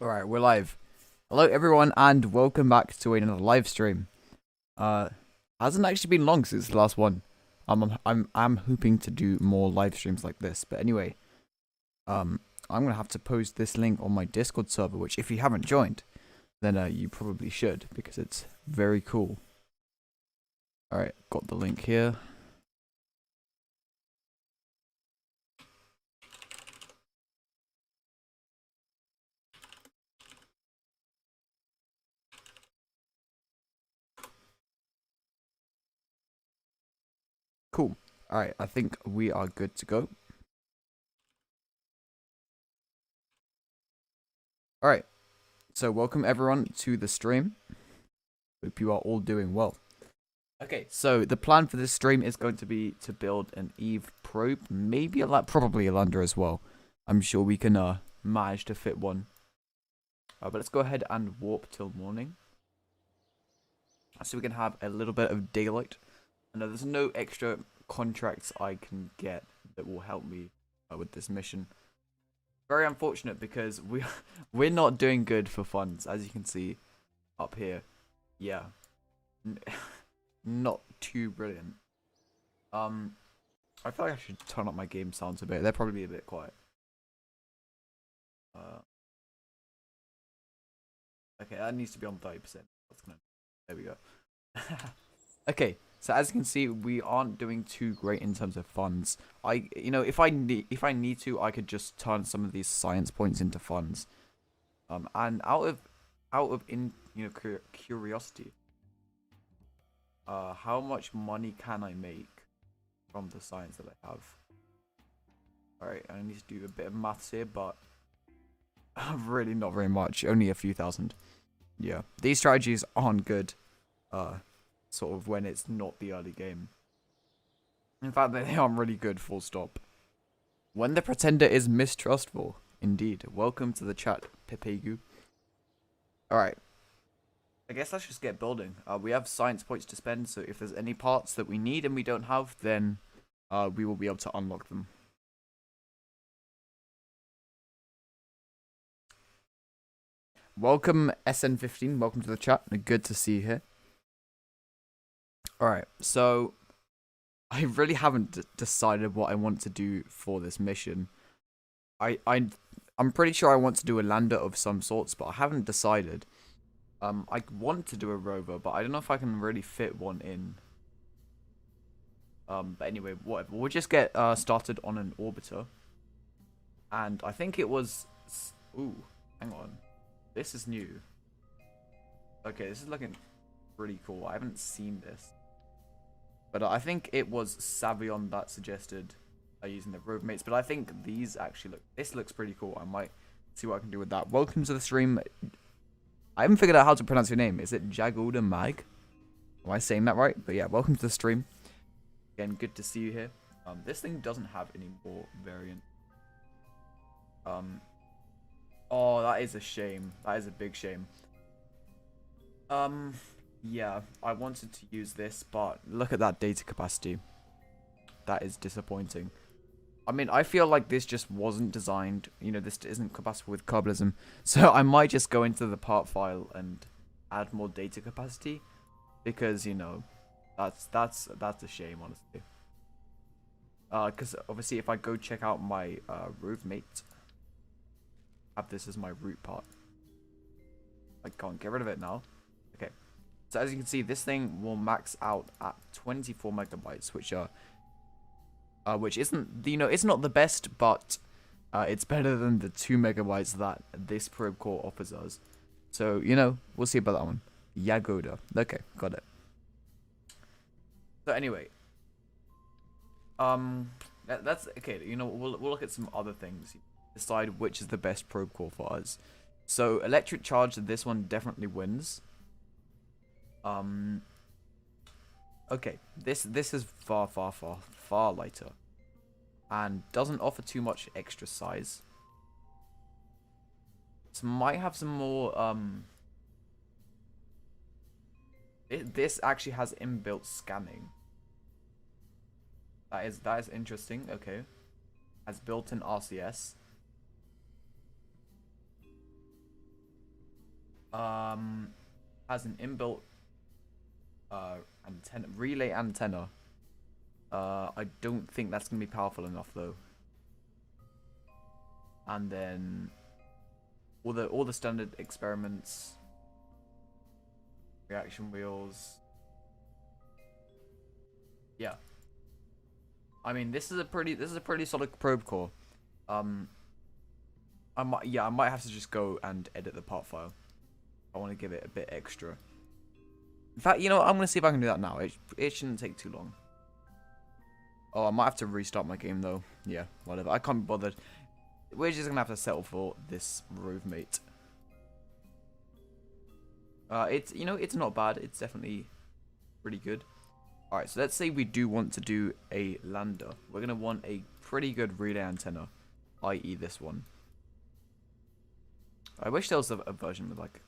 Alright, we're live. Hello everyone and welcome back to another live stream. Hasn't actually been long since the last one. I'm hoping to do more live streams like this, but anyway, I'm gonna have to post this link on my Discord server, which if you haven't joined, then you probably should, because it's very cool. Alright, got the link here. Cool. Alright, I think we are good to go. Alright, so welcome everyone to the stream. Hope you are all doing well. Okay, so the plan for this stream is going to be to build an Eve probe, maybe probably a lander as well. I'm sure we can manage to fit one. But let's go ahead and warp till morning, so we can have a little bit of daylight. I know there's no extra contracts I can get that will help me with this mission. Very unfortunate because we're not doing good for funds, as you can see up here. Yeah, not too brilliant. I feel like I should turn up my game sounds a bit. They're probably a bit quiet. Okay, that needs to be on 30%. There we go. Okay. So as you can see, we aren't doing too great in terms of funds. If I need to, I could just turn some of these science points into funds. And out of curiosity, how much money can I make from the science that I have? All right, I need to do a bit of maths here, but really not very much. Only a few thousand. Yeah, these strategies aren't good. Sort of when it's not the early game. In fact, they aren't really good, full stop. When the pretender is mistrustful. Indeed. Welcome to the chat, Pepegu. Alright. I guess let's just get building. We have science points to spend, so if there's any parts that we need and we don't have, then we will be able to unlock them. Welcome, SN15. Welcome to the chat. Good to see you here. Alright, so I really haven't decided what I want to do for this mission. I'm pretty sure I want to do a lander of some sorts, but I haven't decided. I want to do a rover, but I don't know if I can really fit one in. But anyway, whatever. We'll just get started on an orbiter. And I think it was... Ooh, hang on. This is new. Okay, this is looking pretty cool. I haven't seen this. But I think it was Savion that suggested using the road mates. But I think these actually look... This looks pretty cool. I might see what I can do with that. Welcome to the stream. I haven't figured out how to pronounce your name. Is it Jagoda Mag? Am I saying that right? But yeah, welcome to the stream. Again, good to see you here. This thing doesn't have any more variant. Oh, that is a shame. That is a big shame. Yeah, I wanted to use this, but look at that data capacity. That is disappointing. I mean, I feel like this just wasn't designed, this isn't compatible with Kerbalism. So I might just go into the part file and add more data capacity. Because, that's a shame, honestly. Because obviously if I go check out my roommate, have this as my root part. I can't get rid of it now. Okay. So as you can see, this thing will max out at 24 megabytes, which isn't, it's not the best, but it's better than the 2 megabytes that this probe core offers us. So, we'll see about that one. Yagoda. Okay, got it. So anyway, that's okay. We'll look at some other things. Decide which is the best probe core for us. So electric charge, this one definitely wins. Okay, this is far lighter, and doesn't offer too much extra size. So might have some more. This actually has inbuilt scanning. That is interesting. Okay, has built-in RCS. has an inbuilt antenna, relay antenna. I don't think that's gonna be powerful enough though. And then all the standard experiments, reaction wheels. Yeah. I mean, this is a pretty solid probe core. I might have to just go and edit the part file. I want to give it a bit extra. In fact, you know what? I'm gonna see if I can do that now. It shouldn't take too long. Oh, I might have to restart my game though. Yeah, whatever. I can't be bothered. We're just gonna have to settle for this rove mate. It's not bad. It's definitely pretty good. Alright, so let's say we do want to do a lander. We're gonna want a pretty good relay antenna, i.e. this one. I wish there was a version with like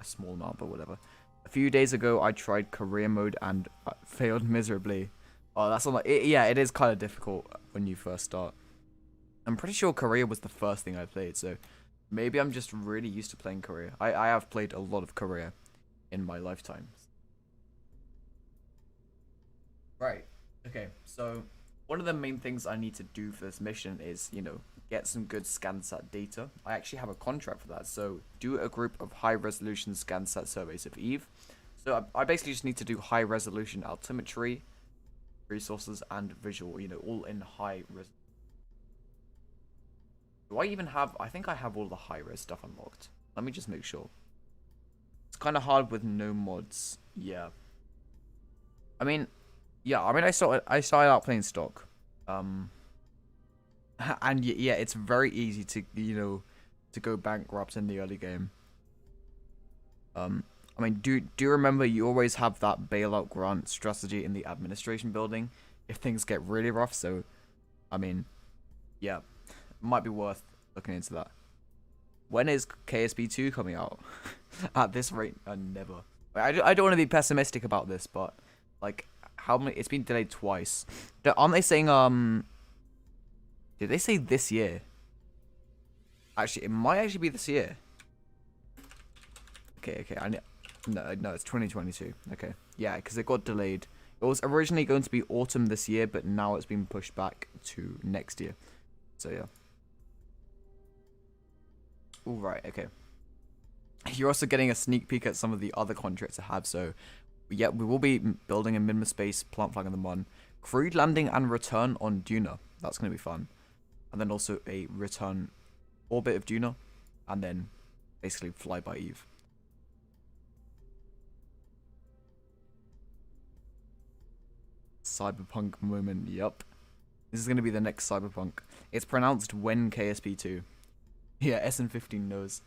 a small amount, but whatever. A few days ago, I tried career mode and failed miserably. Oh, that's not like yeah, it is kind of difficult when you first start. I'm pretty sure career was the first thing I played, so maybe I'm just really used to playing career. I have played a lot of career in my lifetime. Right. Okay. So one of the main things I need to do for this mission is, get some good ScanSat data. I actually have a contract for that. So do a group of high resolution ScanSat surveys of Eve. So I basically just need to do high resolution altimetry, resources, and visual, all in high res. Do I even have, I think I have all the high res stuff unlocked. Let me just make sure. It's kind of hard with no mods. Yeah. I started out playing stock. And yeah, it's very easy to, to go bankrupt in the early game. Do you remember you always have that bailout grant strategy in the administration building if things get really rough? So, yeah, might be worth looking into that. When is KSP 2 coming out? At this rate, never. I don't want to be pessimistic about this, but like, how many? It's been delayed twice. Aren't they saying Did they say this year? Actually, it might actually be this year. Okay. No, it's 2022. Okay, yeah, because it got delayed. It was originally going to be autumn this year, but now it's been pushed back to next year. So yeah. All right. Okay. You're also getting a sneak peek at some of the other contracts I have. So yeah, we will be building a minima space plant flag on the Mon, crewed landing and return on Duna. That's going to be fun. And then also a return orbit of Duna, and then basically fly by Eve. Cyberpunk moment, yup. This is going to be the next Cyberpunk. It's pronounced when KSP 2. Yeah, SN15 knows.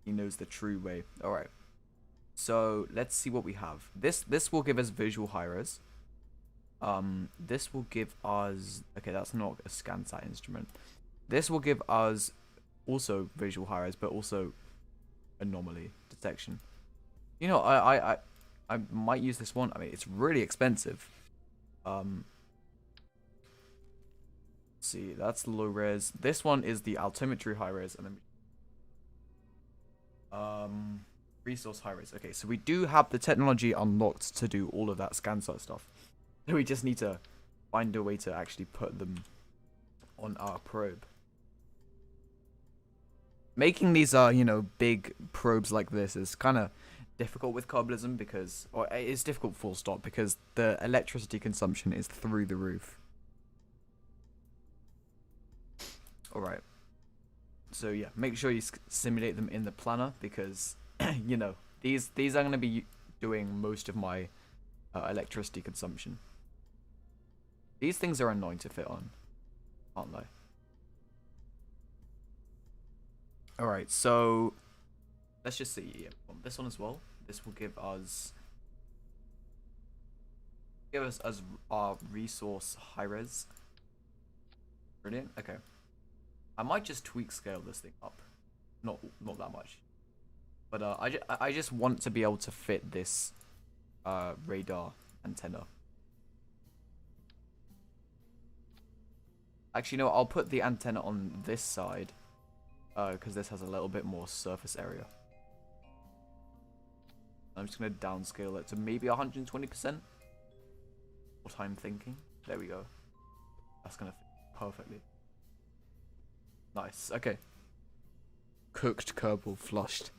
He knows the true way. Alright. So, let's see what we have. This will give us visual high-res. This will give us... Okay, that's not a ScanSat instrument. This will give us also visual high-res, but also anomaly detection. I might use this one. It's really expensive. See, that's low res. This one is the altimetry high res, and then resource high res. Okay, so we do have the technology unlocked to do all of that ScanSat stuff. We just need to find a way to actually put them on our probe. Making these big probes like this is kind of difficult with Coblism because, or it's difficult full stop, because the electricity consumption is through the roof. Alright. So yeah, make sure you simulate them in the planner because, these are going to be doing most of my electricity consumption. These things are annoying to fit on, aren't they? Alright, so let's just see. This one as well. This will give us our resource high res. Brilliant. Okay. I might just tweak scale this thing up. Not that much. But I just want to be able to fit this radar antenna. Actually, no, I'll put the antenna on this side because this has a little bit more surface area. I'm just going to downscale it to maybe 120%. What I'm thinking. There we go. That's going to fit perfectly. Nice. Okay. Cooked Kerbal flushed.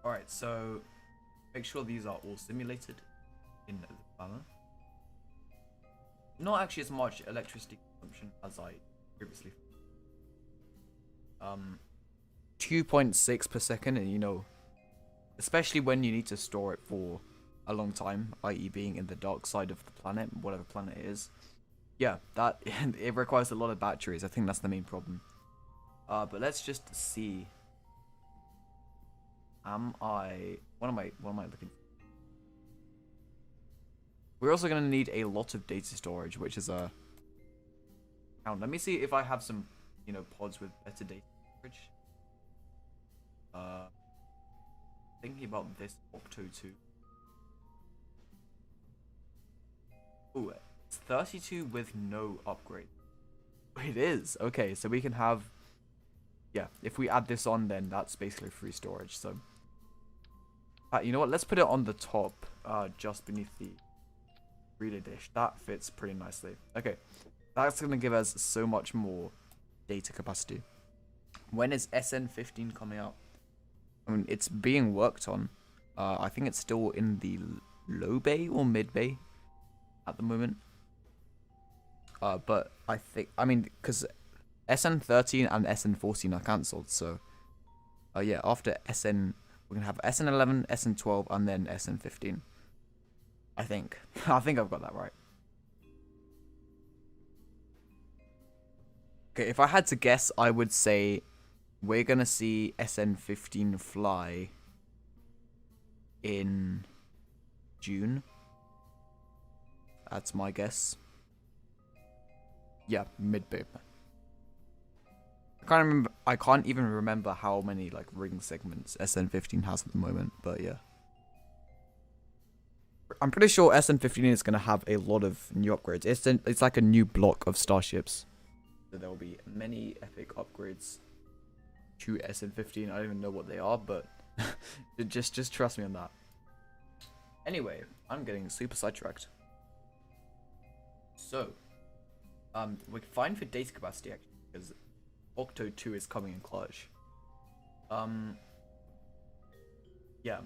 Alright, so make sure these are all simulated in the planner. Not actually as much electricity consumption as I previously. 2.6 per second, and you know, especially when you need to store it for a long time, i.e. being in the dark side of the planet, whatever planet it is. Yeah, that it requires a lot of batteries. I think that's the main problem. But let's just see. What am I looking for? We're also going to need a lot of data storage, which is a let me see if I have some, you know, pods with better data storage. Thinking about this Octo 2. Ooh, it's 32 with no upgrade. It is. Okay, so we can have, yeah, if we add this on, then that's basically free storage. So you know what, let's put it on the top, just beneath the relay dish. That fits pretty nicely. Okay, that's going to give us so much more data capacity. When is SN15 coming out? I mean, it's being worked on. I think it's still in the low bay or mid bay at the moment. But I mean, because SN13 and SN14 are cancelled, so yeah, after SN, we're going to have SN11, SN12, and then SN15. I think. I think I've got that right. Okay, if I had to guess, I would say we're going to see SN15 fly in June. That's my guess. Yeah, mid-bay. I can't even remember how many like ring segments SN15 has at the moment, but yeah. I'm pretty sure SN15 is going to have a lot of new upgrades. It's like a new block of starships. So there will be many epic upgrades to SN15. I don't even know what they are, but just trust me on that. Anyway, I'm getting super sidetracked. So, we're fine for data capacity actually, because Octo 2 is coming in clutch. Yeah.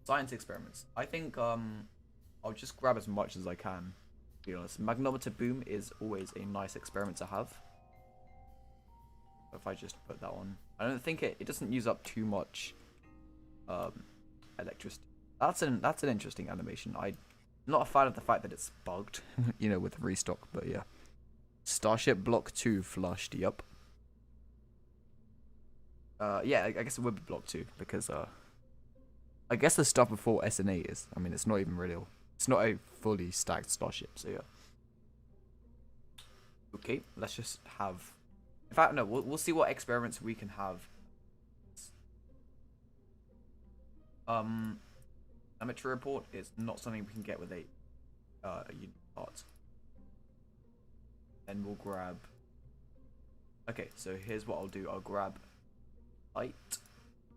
Science experiments. I think I'll just grab as much as I can, to be honest. Magnometer boom is always a nice experiment to have. If I just put that on. I don't think it doesn't use up too much electricity. That's an interesting animation. I'm not a fan of the fact that it's bugged, you know, with restock, but yeah. Starship Block 2 flushed, yep. Yeah, I guess it would be Block 2, because I guess the stuff before SN8 is, I mean, it's not even real. It's not a fully stacked starship, so yeah. Okay, let's just have, in fact, no, we'll see what experiments we can have. Amateur report is not something we can get with a unit part. Then we'll grab, okay, so here's what I'll do. I'll grab light,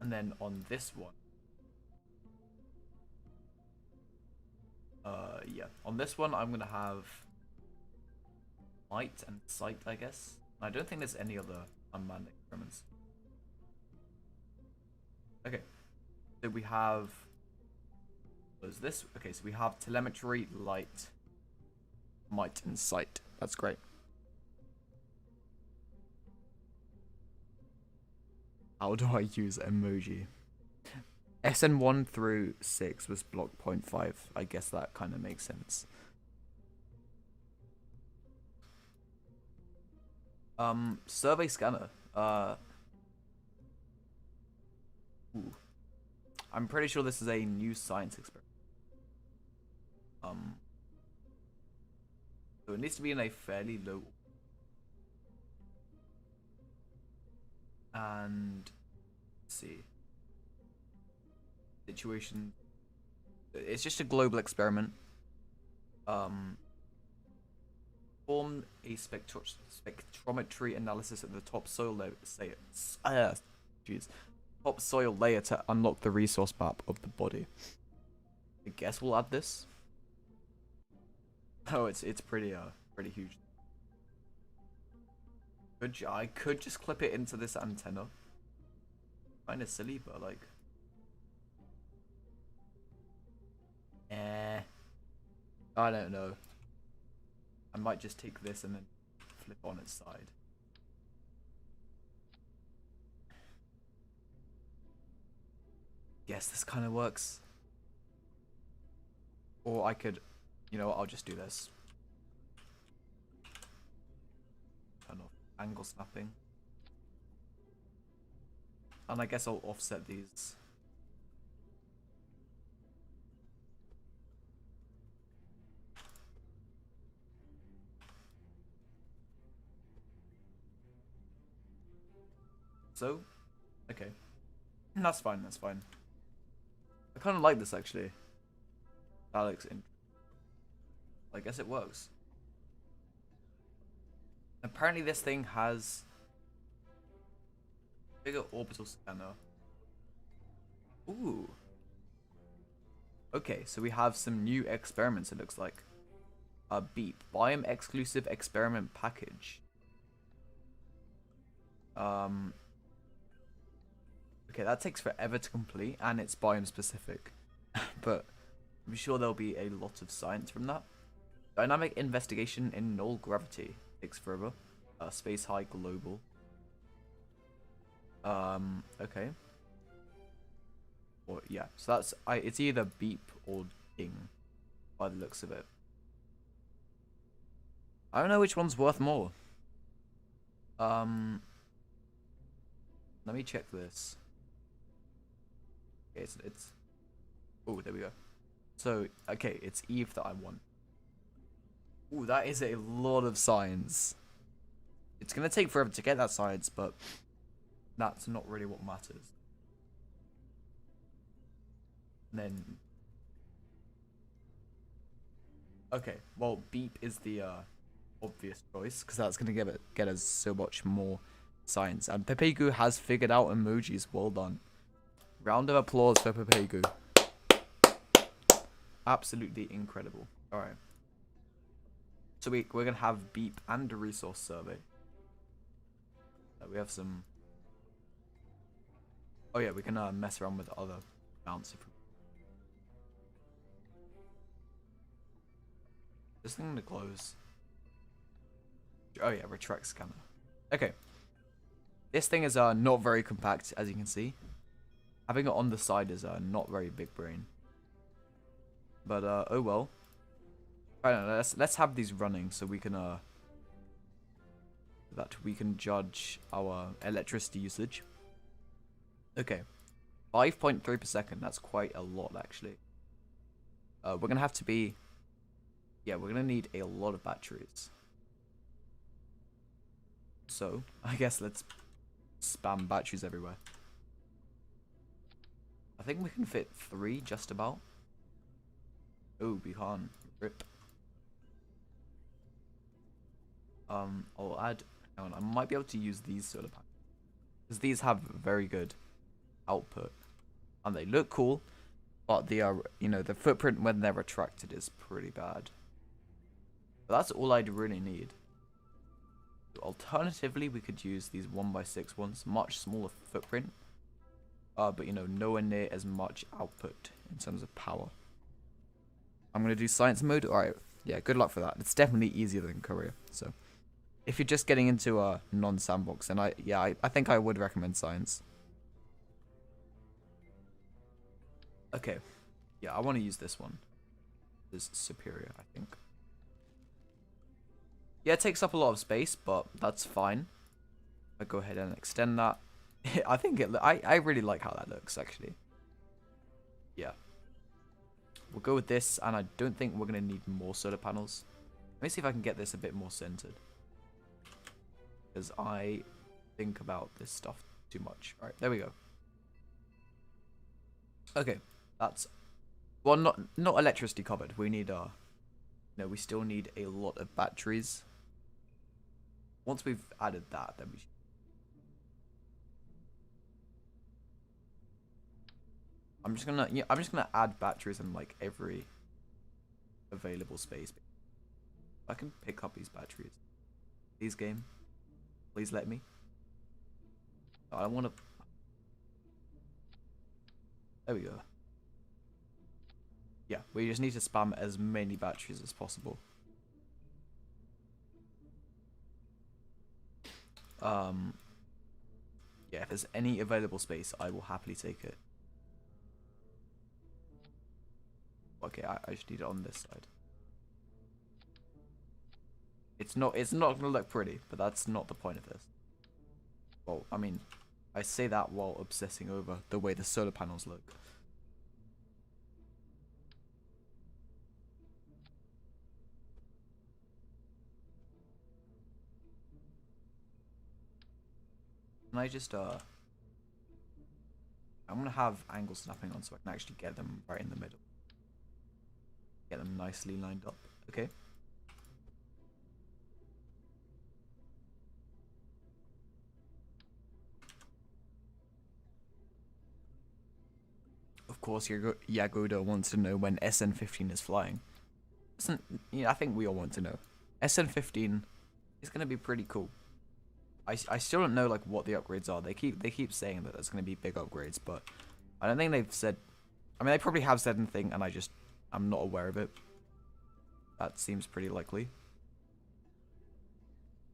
and then on this one, yeah, on this one I'm gonna have light and sight, I guess. I don't think there's any other unmanned experiments. Okay, so we have, what is this? Okay, so we have telemetry, light, might, and sight. That's great. How do I use emoji? SN1 through 6 was block 0.5. I guess that kind of makes sense. Survey scanner. Ooh. I'm pretty sure this is a new science experiment. So it needs to be in a fairly low. And let's see. Situation. It's just a global experiment. Perform a spectrometry analysis at the top soil layer. Top soil layer to unlock the resource map of the body. I guess we'll add this. Oh, it's pretty huge. I could just clip it into this antenna. Kind of silly, but like, I don't know. I might just take this and then flip on its side. Guess this kind of works. Or I could, you know what, I'll just do this. Turn off angle snapping. And I guess I'll offset these. So, okay. That's fine, that's fine. I kind of like this actually. That looks interesting. I guess it works. Apparently this thing has bigger orbital scanner. Ooh. Okay, so we have some new experiments, it looks like. A beep. Biome exclusive experiment package. Okay, that takes forever to complete, and it's biome specific. But I'm sure there'll be a lot of science from that. Dynamic investigation in null gravity takes forever. Space high global. Okay. Or yeah, so that's it's either beep or ding by the looks of it. I don't know which one's worth more. Let me check this. Okay, it's oh, there we go. So, okay, it's Eve that I want. Ooh, that is a lot of science. It's gonna take forever to get that science, but that's not really what matters. And then, okay, well, beep is the obvious choice because that's gonna get us so much more science. And Pepegu has figured out emojis. Well done. Round of applause for Pepegu. Absolutely incredible. All right. So we're gonna have beep and a resource survey. We have some. Oh yeah, we can mess around with other mounts. This thing to close. Oh yeah, retract scanner. Okay. This thing is not very compact, as you can see. Having it on the side is not very big brain. But oh well. I don't know, let's have these running so we can judge our electricity usage. Okay. 5.3 per second, that's quite a lot actually. We're gonna have to be we're gonna need a lot of batteries. So I guess let's spam batteries everywhere. I think we can fit 3 just about. Oh, we can't. Rip. I'll add. Hang on, I might be able to use these solar panels because these have very good output and they look cool, but they are, the footprint when they're retracted is pretty bad. But that's all I'd really need. Alternatively, we could use these 1x6 ones, much smaller footprint, but nowhere near as much output in terms of power. I'm gonna do science mode. All right, yeah, good luck for that. It's definitely easier than Korea. So, if you're just getting into a non-sandbox, then I think I would recommend science. Okay, yeah, I want to use this one. This is superior, I think. Yeah, it takes up a lot of space, but that's fine. I go ahead and extend that. I think I really like how that looks actually. Yeah. We'll go with this, and I don't think we're gonna need more solar panels. Let me see if I can get this a bit more centered, because I think about this stuff too much. All right, there we go. Okay, that's not electricity covered. We need we still need a lot of batteries. once we've added that, then we should. I'm just gonna add batteries in like every available space. I can pick up these batteries. Please, game. Please let me. I don't want to. There we go. Yeah, we just need to spam as many batteries as possible. Yeah, if there's any available space, I will happily take it. Okay, I just need it on this side. It's not gonna look pretty, but that's not the point of this. Well, I mean, I say that while obsessing over the way the solar panels look. Can I just I'm gonna have angle snapping on so I can actually get them right in the middle. Get them nicely lined up. Okay. Of course, Yagoda wants to know when SN15 is flying. I think we all want to know. SN15 is gonna be pretty cool. I still don't know like what the upgrades are. They keep saying that there's gonna be big upgrades, but I don't think they've said. I mean, they probably have said anything, and I'm not aware of it. That seems pretty likely.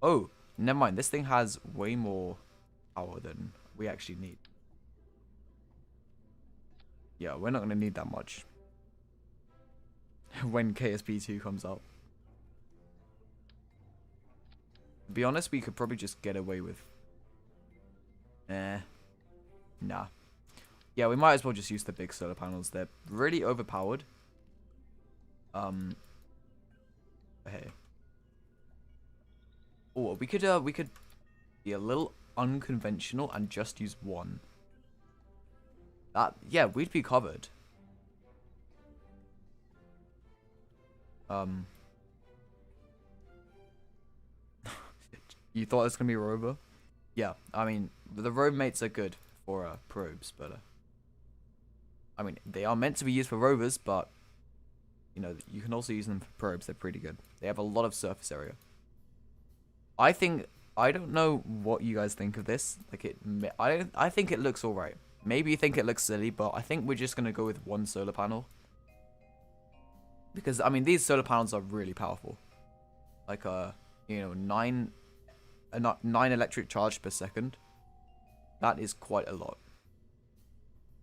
Oh, never mind. This thing has way more power than we actually need. Yeah, we're not gonna need that much when KSP 2 comes out. To be honest, we could probably just get away with. Nah. Yeah, we might as well just use the big solar panels. They're really overpowered. Hey. Oh, we could be a little unconventional and just use one. Yeah, we'd be covered. You thought it was gonna be a rover? Yeah, I mean, the rover mates are good for probes, but I mean, they are meant to be used for rovers, but you know, you can also use them for probes. They're pretty good. They have a lot of surface area. I don't know what you guys think of this. Like I think it looks alright. Maybe you think it looks silly, but I think we're just gonna go with one solar panel. Because I mean, these solar panels are really powerful. Like you know, 9 electric charge per second. That is quite a lot.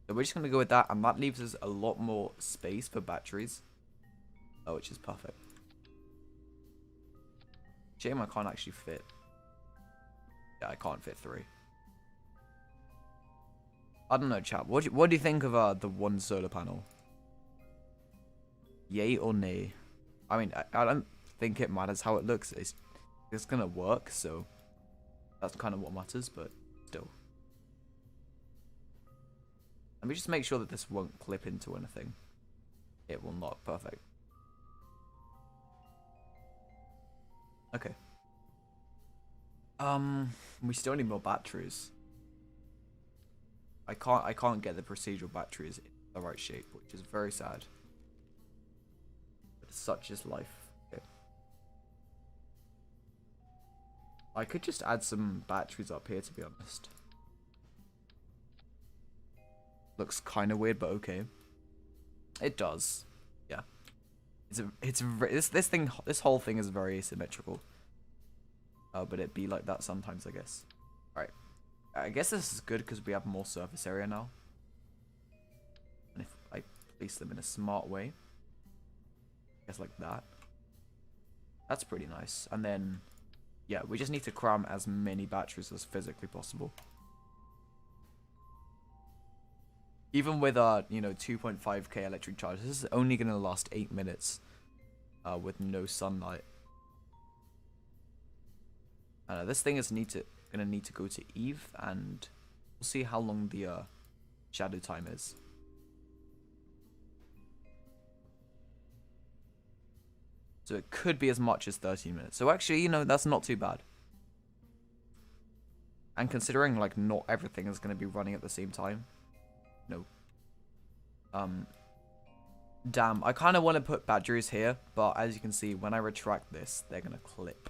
So we're just gonna go with that, and that leaves us a lot more space for batteries. Oh, which is perfect. Shame I can't actually fit. Yeah, I can't fit 3. I don't know, chat. What do you think of the one solar panel? Yay or nay? I mean, I don't think it matters how it looks. It's gonna work, so that's kind of what matters. But still, let me just make sure that this won't clip into anything. It will not. Perfect. Okay. We still need more batteries. I can't get the procedural batteries in the right shape, which is very sad. But such is life. Okay. I could just add some batteries up here, to be honest. Looks kind of weird, but okay. It does. Yeah. This whole thing is very asymmetrical. But it'd be like that sometimes, I guess. Right. I guess this is good because we have more surface area now. And if I place them in a smart way, I guess like that. That's pretty nice. And then, yeah, we just need to cram as many batteries as physically possible. Even with you know, 2.5k electric charge, this is only gonna last 8 minutes, with no sunlight. This thing is gonna need to go to Eve, and we'll see how long the shadow time is. So it could be as much as 13 minutes. So actually, you know, that's not too bad. And considering, like, not everything is going to be running at the same time. No. Damn, I kind of want to put batteries here, but as you can see, when I retract this, they're going to clip.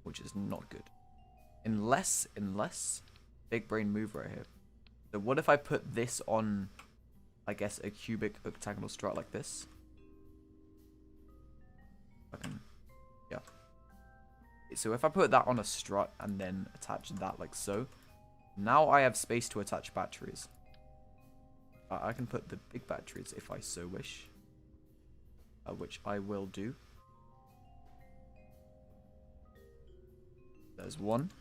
Which is not good. Unless, big brain move right here. So what if I put this on, I guess, a cubic octagonal strut like this? Yeah. So if I put that on a strut and then attach that like so, now I have space to attach batteries. I can put the big batteries if I so wish, which I will do. There's one.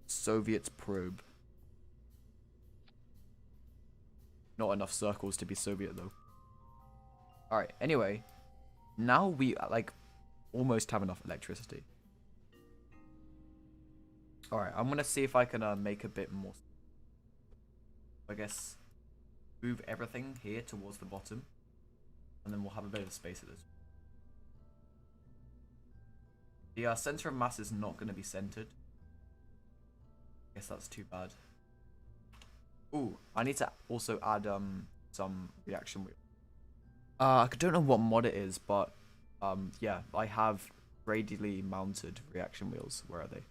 Soviet probe. Not enough circles to be Soviet though. Alright, anyway. Now we like almost have enough electricity. Alright, I'm gonna see if I can make a bit more. I guess move everything here towards the bottom. And then we'll have a bit of space at this. The center of mass is not going to be centered. I guess that's too bad. Ooh, I need to also add some reaction wheel. I don't know what mod it is, but yeah, I have radially mounted reaction wheels. Where are they?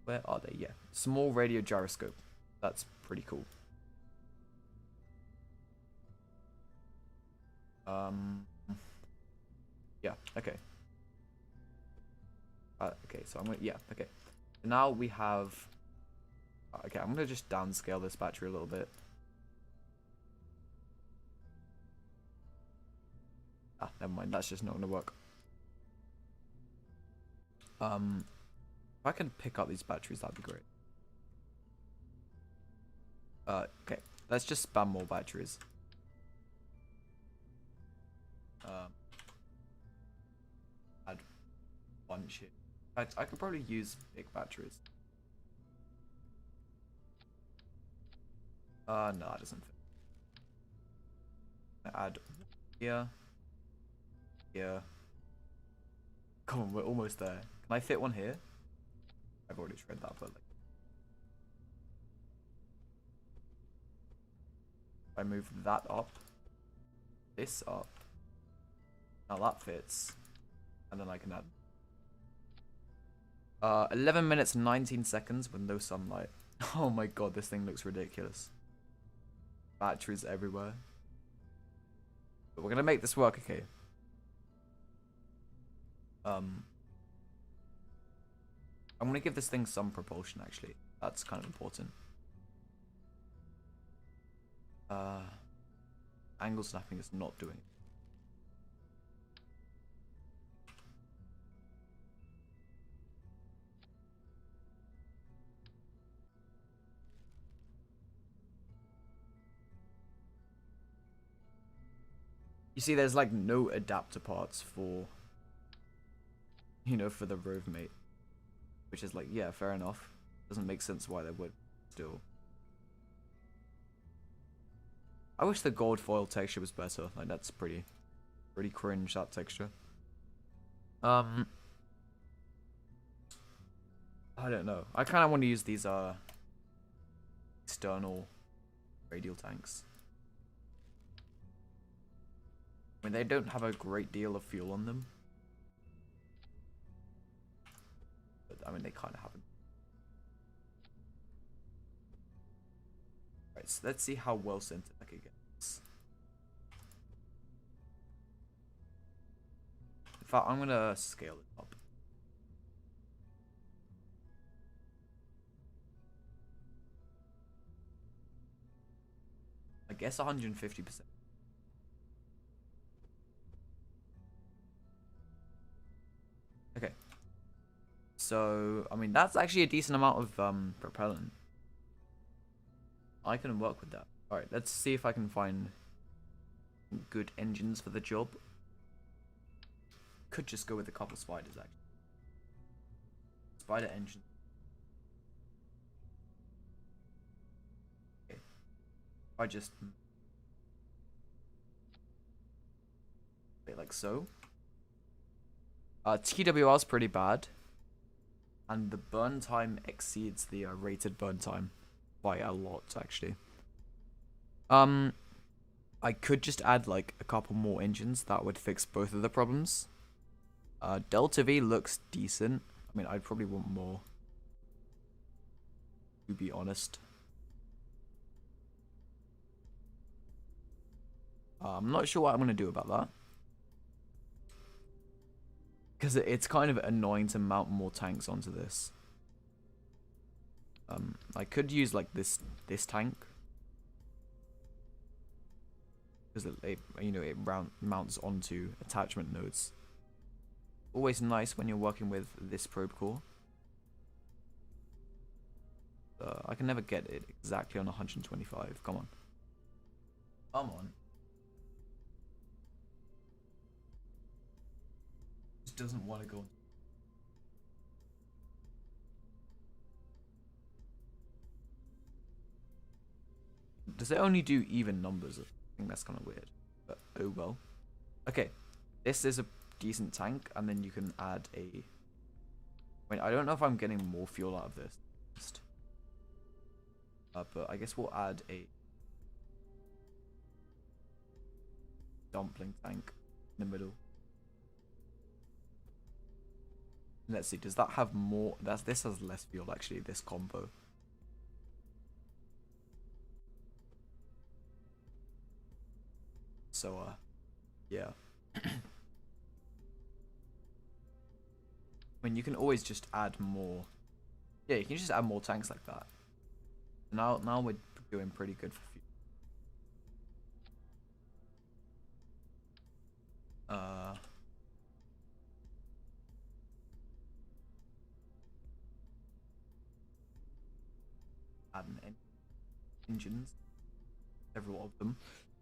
Where are they? Yeah, small radio gyroscope. That's pretty cool. Yeah, okay. Okay, so I'm gonna, yeah, okay. Now we have, okay, I'm gonna just downscale this battery a little bit. Ah, never mind, that's just not gonna work. If I can pick up these batteries, that'd be great. Okay, let's just spam more batteries. Add bunch here. In fact, I could probably use big batteries. No, that doesn't fit. Add here. Here. Come on, we're almost there. Can I fit one here? I've already tried that, but like, if I move that up, this up, now that fits, and then I can add 11 minutes 19 seconds with no sunlight. Oh my god, this thing looks ridiculous. Batteries everywhere. But we're gonna make this work, okay? I'm gonna give this thing some propulsion actually. That's kind of important. Angle snapping is not doing it. You see, there's like no adapter parts for, you know, for the Rove Mate. Which is like, yeah, fair enough. Doesn't make sense why they would still. I wish the gold foil texture was better. Like, that's pretty cringe, that texture. I don't know. I kind of want to use these external radial tanks. I mean, they don't have a great deal of fuel on them. But, I mean, they kind of haven't. Right, so let's see how well centered I can get this. In fact, I'm going to scale it up. I guess 150%. Okay. So, I mean, that's actually a decent amount of propellant. I can work with that. Alright, let's see if I can find good engines for the job. Could just go with a couple spiders, actually. Spider engine. Okay. I just... like so. TWR is pretty bad. and the burn time exceeds the rated burn time by a lot, actually. I could just add like a couple more engines that would fix both of the problems. Delta V looks decent. I mean, I'd probably want more, to be honest. I'm not sure what I'm going to do about that. Because it's kind of annoying to mount more tanks onto this. I could use like this tank. Because it mounts onto attachment nodes. Always nice when you're working with this probe core. I can never get it exactly on 125. Come on. Come on. Just doesn't want to go. Does it only do even numbers? I think that's kind of weird. But oh well. Okay. This is a decent tank, and then you can add a... Wait, I don't know if I'm getting more fuel out of this. But I guess we'll add a dumpling tank in the middle. Let's see, does that have more? This has less fuel actually, this combo. So yeah. I mean, you can always just add more. Yeah, you can just add more tanks like that. Now we're doing pretty good for fuel. Adding engines, several of them.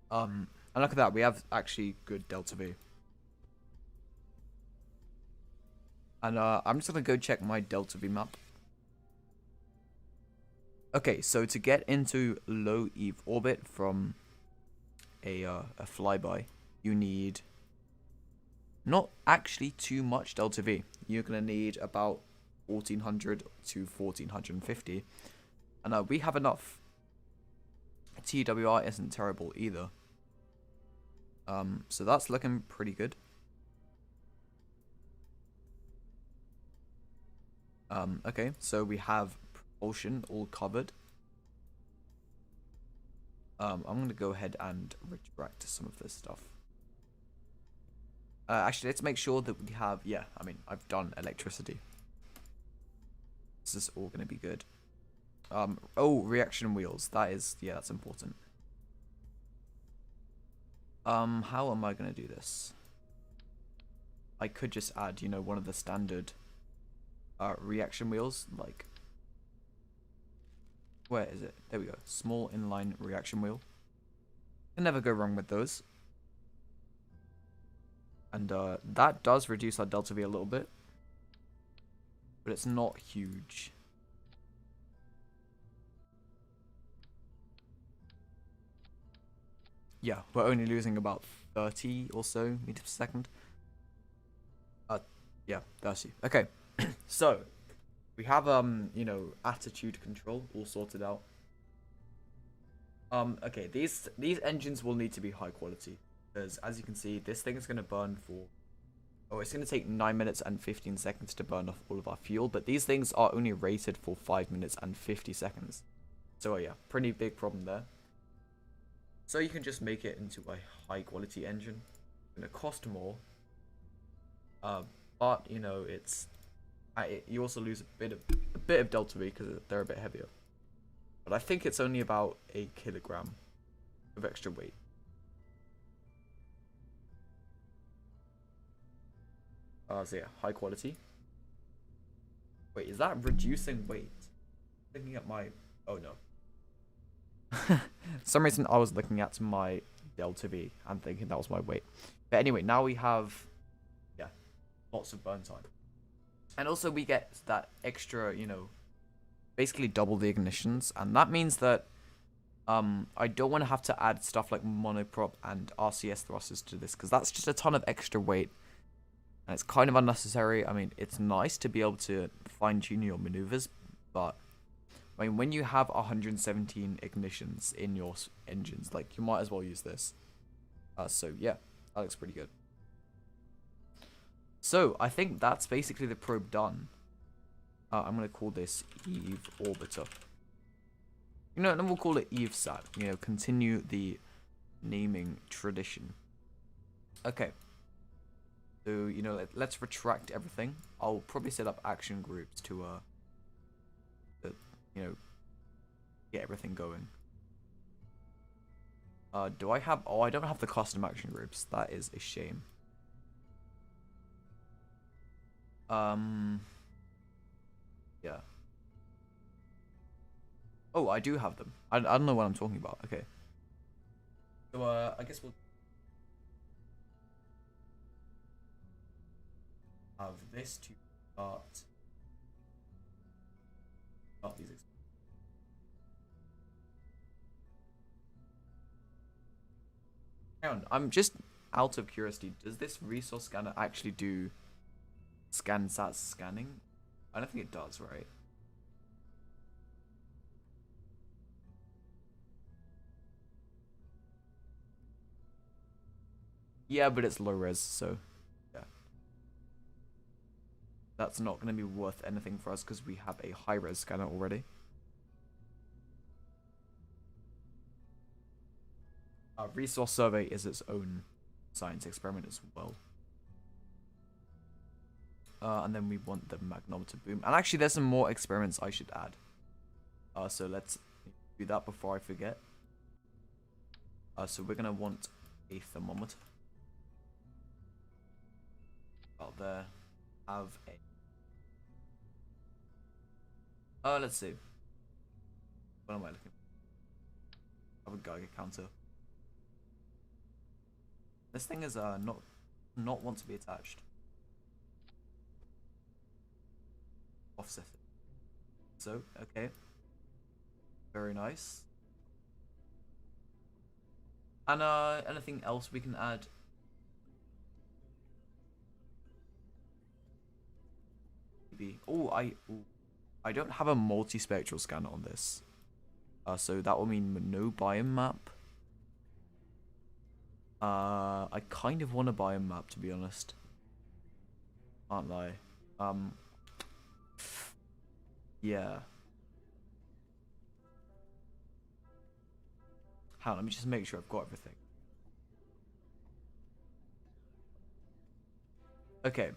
And look at that, we have actually good Delta V. And I'm just gonna go check my Delta V map. Okay, so to get into low Eve orbit from a flyby, you need not actually too much Delta V. You're gonna need about 1400 to 1450, and we have enough. TWR isn't terrible either. So that's looking pretty good. Okay, so we have propulsion all covered. I'm gonna go ahead and retract some of this stuff. Actually, let's make sure that we have, yeah, I mean, I've done electricity. This is all gonna be good. Oh, reaction wheels, that is, yeah, that's important. How am I gonna do this? I could just add, you know, one of the standard reaction wheels, like, where is it? There we go. Small inline reaction wheel. Can never go wrong with those. And that does reduce our Delta V a little bit, but it's not huge. Yeah, we're only losing about 30 or so meters per second. Yeah, 30. Okay, so we have you know, attitude control all sorted out. Okay, these engines will need to be high quality, because as you can see, this thing is going to burn for, oh, it's going to take 9 minutes and 15 seconds to burn off all of our fuel, but these things are only rated for 5 minutes and 50 seconds. So yeah, pretty big problem there. So you can just make it into a high quality engine. It's going to cost more, but you know, you also lose a bit of Delta V because they're a bit heavier. But I think it's only about 1 kilogram of extra weight. So yeah, high quality. Wait, is that reducing weight? Looking at my... Oh no. For some reason I was looking at my Delta V and thinking that was my weight. But anyway, now we have, yeah, lots of burn time. And also we get that extra, you know, basically double the ignitions. And that means that I don't want to have to add stuff like monoprop and RCS thrusters to this, because that's just a ton of extra weight. And it's kind of unnecessary. I mean, it's nice to be able to fine-tune your maneuvers, but I mean, when you have 117 ignitions in your engines, like, you might as well use this. So yeah, that looks pretty good. So I think that's basically the probe done. I'm gonna call this Eve Orbiter. You know, then we'll call it EveSat. You know, continue the naming tradition. Okay. So, you know, let's retract everything. I'll probably set up action groups to you know, get everything going. Do I have... Oh, I don't have the custom action groups. That is a shame. Yeah. Oh, I do have them. I don't know what I'm talking about. Okay. So, I guess we'll have this to start these. Hang on, I'm just out of curiosity. Does this resource scanner actually do ScanSat scanning? I don't think it does, right? Yeah, but it's low res, so yeah. That's not going to be worth anything for us because we have a high res scanner already. Resource survey is its own science experiment as well. And then we want the magnometer boom. And actually, there's some more experiments I should add. So let's do that before I forget. So we're going to want a thermometer. Out there. Have a... let's see. What am I looking for? Have a Geiger counter. This thing is not want to be attached. Offset it. So, okay. Very nice. And anything else we can add? Maybe. Oh, I don't have a multispectral scanner on this. So that will mean no biome map. I kind of want a biome map, to be honest. Can't lie. Yeah. Hang on, let me just make sure I've got everything. Okay.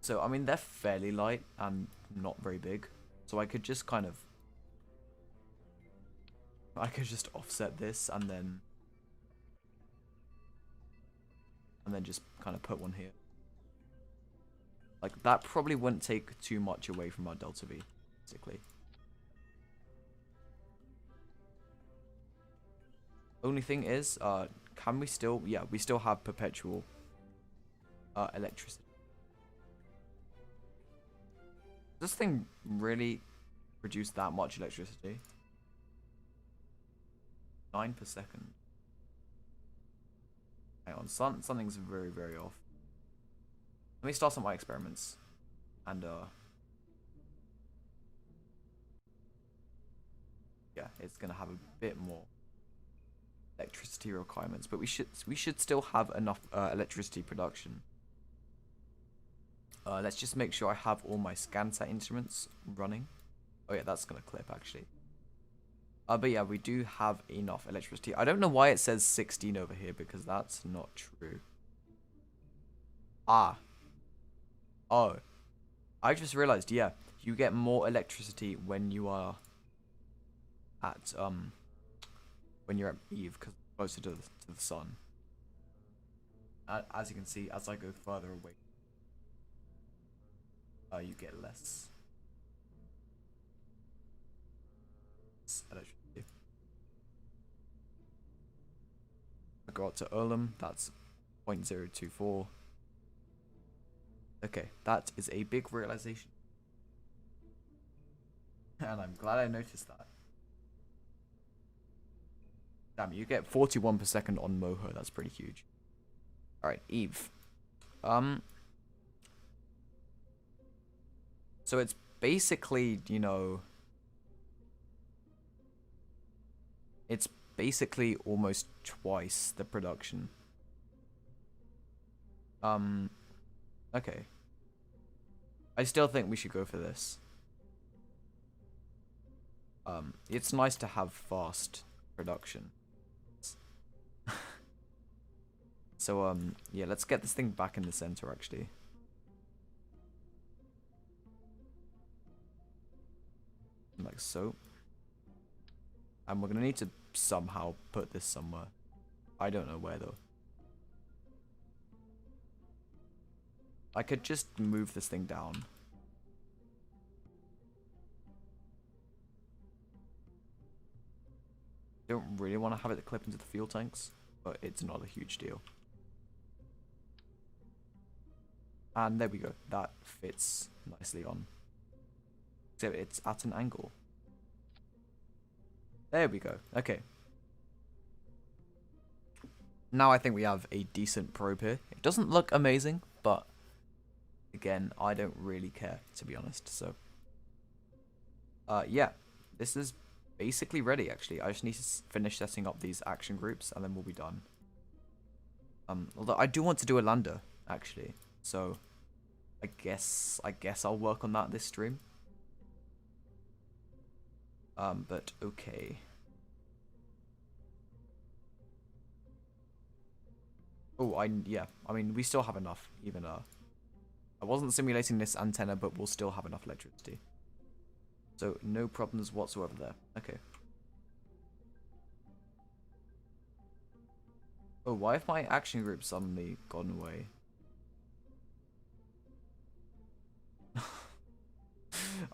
So, I mean, they're fairly light and not very big. So I could just kind of... I could just offset this and then just kind of put one here. Like, that probably wouldn't take too much away from our Delta V, basically. Only thing is, can we still... Yeah, we still have perpetual electricity. Does this thing really produce that much electricity? 9 per second. Hang on, something's very, very off. Let me start some of my experiments. And, yeah, it's gonna have a bit more electricity requirements, but we should still have enough electricity production. Let's just make sure I have all my ScanSat instruments running. Oh yeah, that's gonna clip actually. But yeah, we do have enough electricity. I don't know why it says 16 over here because that's not true. Ah. Oh. I just realized, yeah, you get more electricity when you are at when you're at Eve, because closer to the sun. As you can see, as I go further away, you get less electricity. I go out to Earlham, that's 0.024. Okay, that is a big realization. And I'm glad I noticed that. Damn, you get 41 per second on Moho, that's pretty huge. Alright, Eve. So it's basically, you know, it's basically almost twice the production. Okay. I still think we should go for this. It's nice to have fast production. So, yeah, let's get this thing back in the center, actually. Like so. And we're gonna need to somehow put this somewhere. I don't know where, though. I could just move this thing down. Don't really want to have it clip into the fuel tanks, but it's not a huge deal. And there we go. That fits nicely on. Except it's at an angle. There we go. Okay. Now I think we have a decent probe here. It doesn't look amazing, but again, I don't really care, to be honest. So, yeah, this is basically ready, actually. I just need to finish setting up these action groups, and then we'll be done. Although I do want to do a lander, actually. So, I guess I'll work on that this stream. But okay. Oh, yeah. I mean, we still have enough, even I wasn't simulating this antenna, but we'll still have enough electricity. So, no problems whatsoever there. Okay. Oh, why have my action groups suddenly gone away?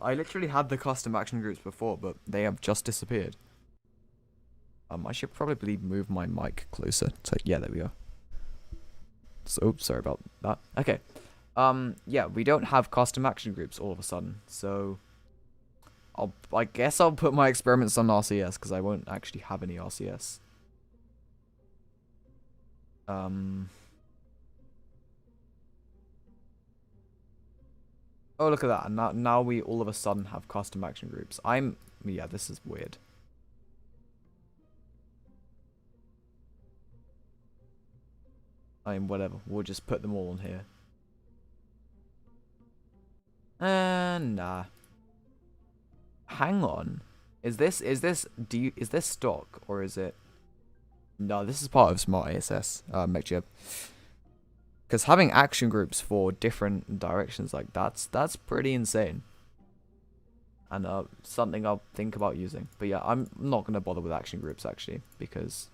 I literally had the custom action groups before, but they have just disappeared. I should probably move my mic closer. So, yeah, there we go. So, sorry about that. Okay. Yeah, we don't have custom action groups all of a sudden, so I guess I'll put my experiments on RCS because I won't actually have any RCS. Oh, look at that. Now we all of a sudden have custom action groups. Yeah, this is weird. Whatever. We'll just put them all on here. Nah. Hang on. Is this stock or is it? No, this is part of Smart ASS, MechJib. Because having action groups for different directions like that's pretty insane. And something I'll think about using. But yeah, I'm not gonna bother with action groups actually, because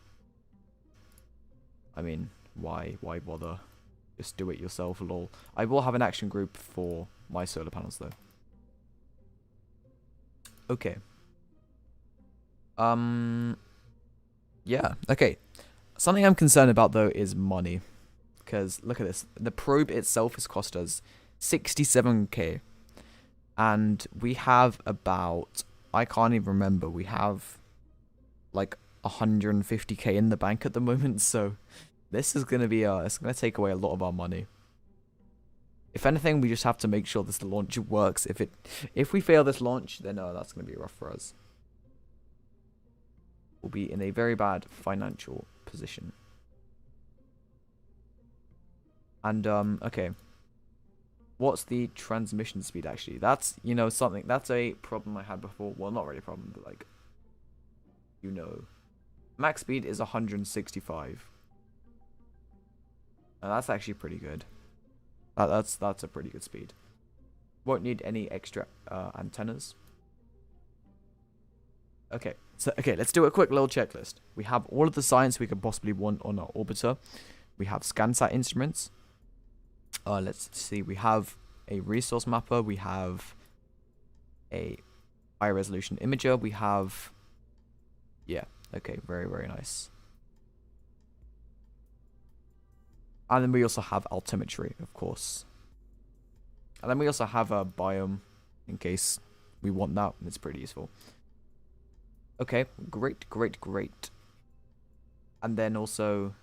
I mean, why bother? Just do it yourself, lol. I will have an action group for my solar panels though. Okay. Yeah, okay. Something I'm concerned about though is money. Because look at this. The probe itself has cost us 67k. And we have about, I can't even remember, we have like 150k in the bank at the moment, so this is going to be, it's going to take away a lot of our money. If anything, we just have to make sure this launch works. If we fail this launch, then that's going to be rough for us. We'll be in a very bad financial position. And, okay. What's the transmission speed, actually? That's, you know, something, that's a problem I had before. Well, not really a problem, but, like, you know. Max speed is 165. Now, that's actually pretty good. That's a pretty good speed. Won't need any extra antennas. Okay, so, let's do a quick little checklist. We have all of the science we could possibly want on our orbiter. We have ScanSat instruments. Let's see, we have a resource mapper, we have a high resolution imager, we have, yeah, okay, very, very nice. And then we also have altimetry, of course. And then we also have a biome, in case we want that, it's pretty useful. Okay, great. And then also,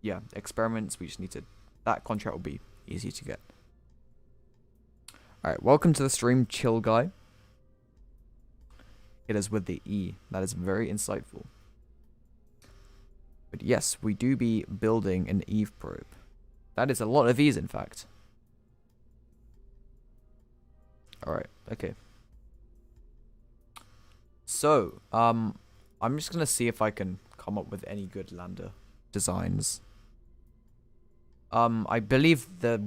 yeah, experiments, we just need to, that contract will be easy to get. Alright, welcome to the stream, Chill Guy. It is with the E. That is very insightful. But yes, we do be building an Eve probe. That is a lot of E's, in fact. Alright, okay. So, I'm just gonna see if I can come up with any good lander designs. I believe the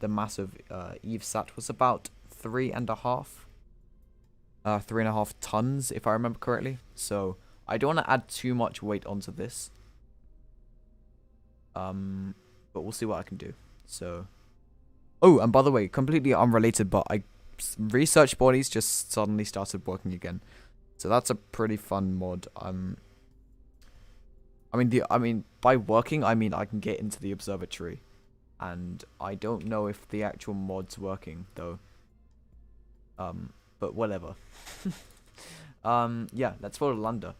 mass of EveSat was about 3.5 tons, if I remember correctly. So I don't want to add too much weight onto this. But we'll see what I can do. So, oh, and by the way, completely unrelated, but research bodies just suddenly started working again. So that's a pretty fun mod. I mean, by working, I mean I can get into the observatory, and I don't know if the actual mod's working though. But whatever. Yeah, let's follow lander.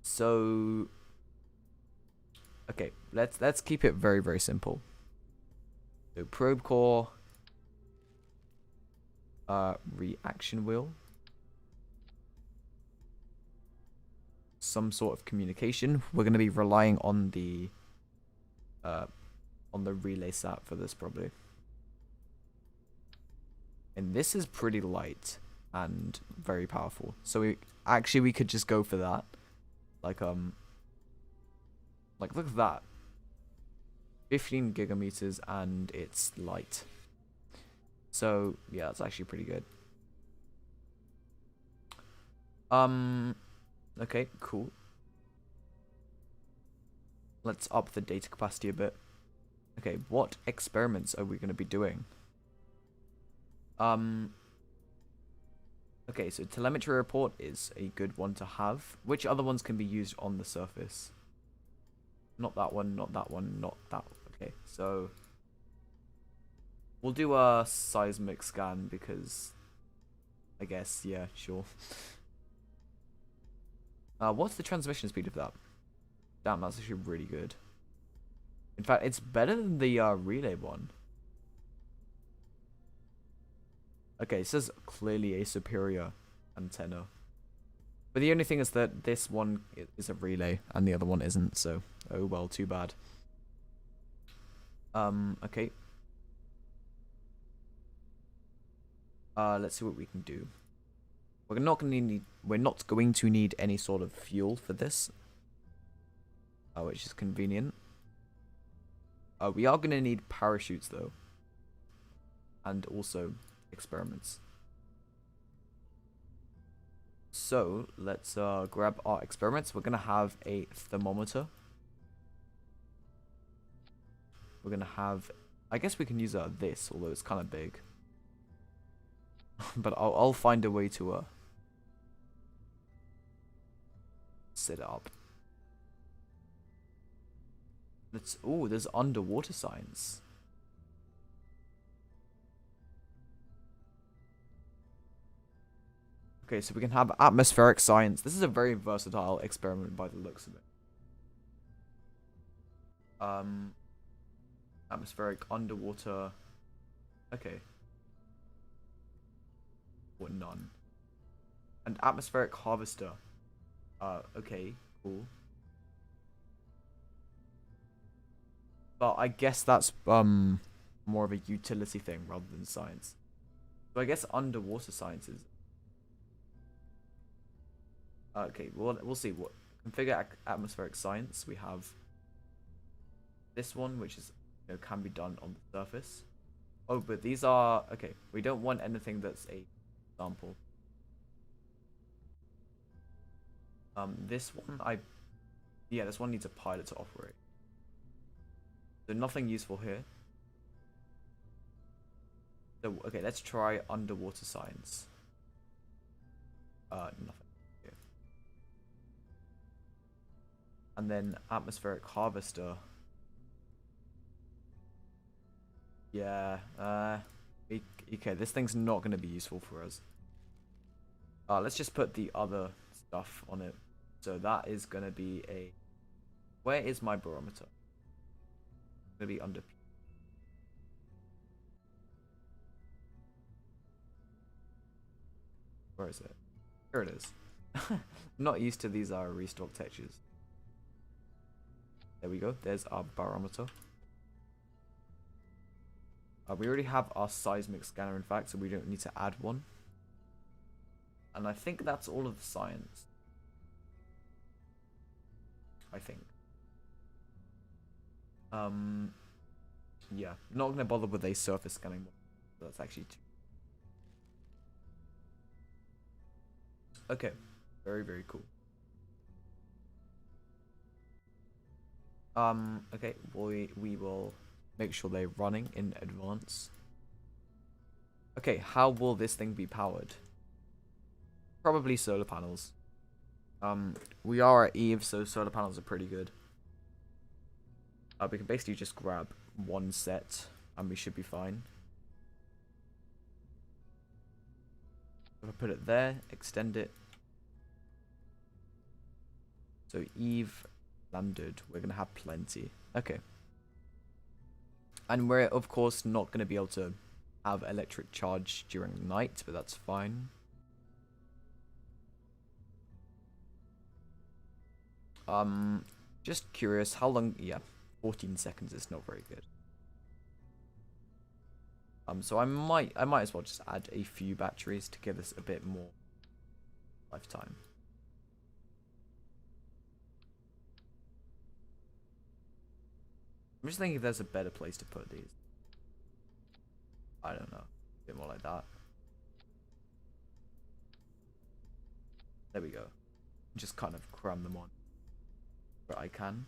So, okay, let's keep it very, very simple. So probe core, reaction wheel, some sort of communication. We're going to be relying on the relay sat for this probably. And this is pretty light and very powerful. So we could just go for that. Like look at that. 15 gigameters and it's light. So yeah, that's actually pretty good. Okay, cool. Let's up the data capacity a bit. Okay, what experiments are we going to be doing? Okay, so telemetry report is a good one to have. Which other ones can be used on the surface? Not that one, not that one, not that one. Okay, so we'll do a seismic scan because I guess, yeah, sure. What's the transmission speed of that? Damn, that's actually really good. In fact, it's better than the relay one. Okay, it says clearly a superior antenna. But the only thing is that this one is a relay and the other one isn't, so oh well, too bad. Okay. Let's see what we can do. We're not going to need any sort of fuel for this. Which is convenient. We are going to need parachutes though. And also experiments. So let's grab our experiments. We're gonna have a thermometer. We're gonna have, I guess we can use this, although it's kind of big. But I'll find a way to set it up. Let's. Oh, there's underwater science. Okay, so we can have atmospheric science. This is a very versatile experiment by the looks of it. Atmospheric, underwater. Okay. Or none. And atmospheric harvester. Okay, cool. But I guess that's more of a utility thing rather than science. So I guess underwater science is. Okay, we'll see. What configure atmospheric science? We have this one, which is can be done on the surface. Oh, but these are okay. We don't want anything that's a sample. This one this one needs a pilot to operate. So nothing useful here. So okay, let's try underwater science. Nothing. And then atmospheric harvester. Yeah, okay, this thing's not going to be useful for us. Let's just put the other stuff on it. So that is going to be a... Where is my barometer? gonna be under. Where is it? Here it is. Not used to these restock textures. There we go. There's our barometer. We already have our seismic scanner, in fact, so we don't need to add one. And I think that's all of the science. I think. Yeah, not gonna bother with a surface scanning one. That's actually too. Okay, very, very cool. Okay, we will make sure they're running in advance. Okay, how will this thing be powered? Probably solar panels. We are at Eve, so solar panels are pretty good. We can basically just grab one set, and we should be fine. If I put it there, extend it. So Eve landed. We're gonna have plenty. Okay. And we're of course not gonna be able to have electric charge during the night, but that's fine. Just curious, how long? Yeah, 14 seconds is not very good. So I might as well just add a few batteries to give us a bit more lifetime. I'm just thinking if there's a better place to put these. I don't know. A bit more like that. There we go. Just kind of cram them on where I can.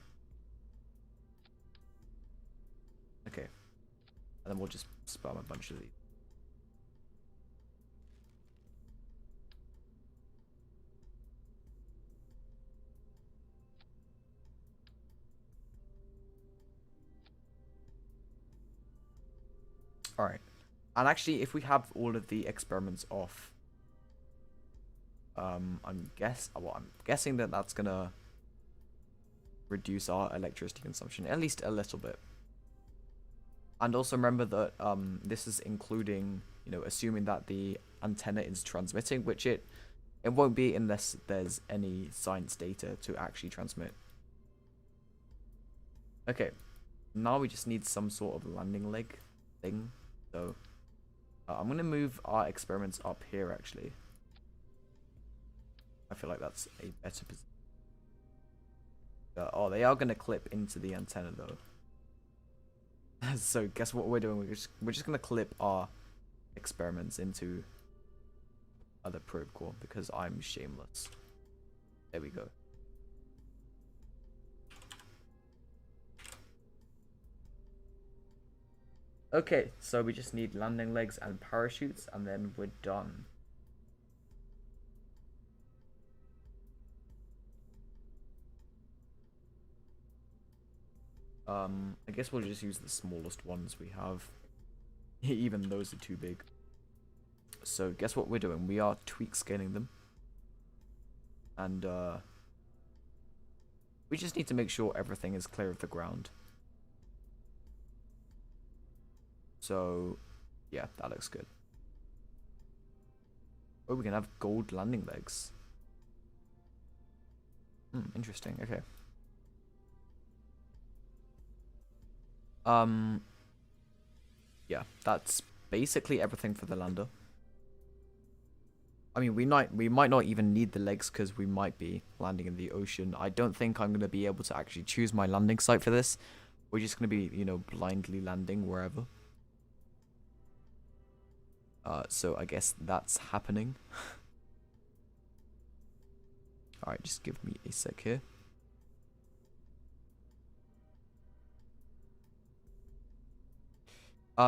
Okay. And then we'll just spam a bunch of these. Alright. And actually, if we have all of the experiments off, I'm guessing that that's gonna reduce our electricity consumption at least a little bit. And also remember that this is including, you know, assuming that the antenna is transmitting, which it won't be unless there's any science data to actually transmit. Okay, now we just need some sort of landing leg thing. So I'm gonna move our experiments up here actually. I feel like that's a better position. Oh, they are gonna clip into the antenna though. So guess what we're doing? We're just gonna clip our experiments into other probe core because I'm shameless. There we go. Okay, so we just need landing legs and parachutes, and then we're done. I guess we'll just use the smallest ones we have. Even those are too big. So guess what we're doing? We are tweak scaling them. And we just need to make sure everything is clear of the ground. So yeah, that looks good. Oh, we can have gold landing legs. Interesting. Okay. Yeah, that's basically everything for the lander. I mean, we might not even need the legs because we might be landing in the ocean. I don't think I'm going to be able to actually choose my landing site for this. We're just going to be, you know, blindly landing wherever. So I guess that's happening. Alright, just give me a sec here.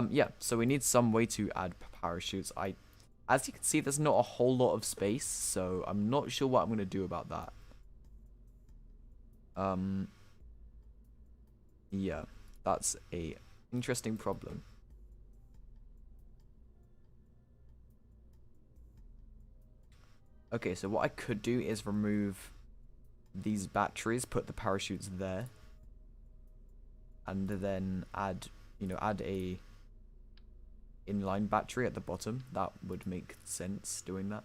Yeah, so we need some way to add parachutes. As you can see, there's not a whole lot of space, so I'm not sure what I'm going to do about that. Yeah, that's a interesting problem. Okay, so what I could do is remove these batteries, put the parachutes there, and then add a inline battery at the bottom. That would make sense doing that.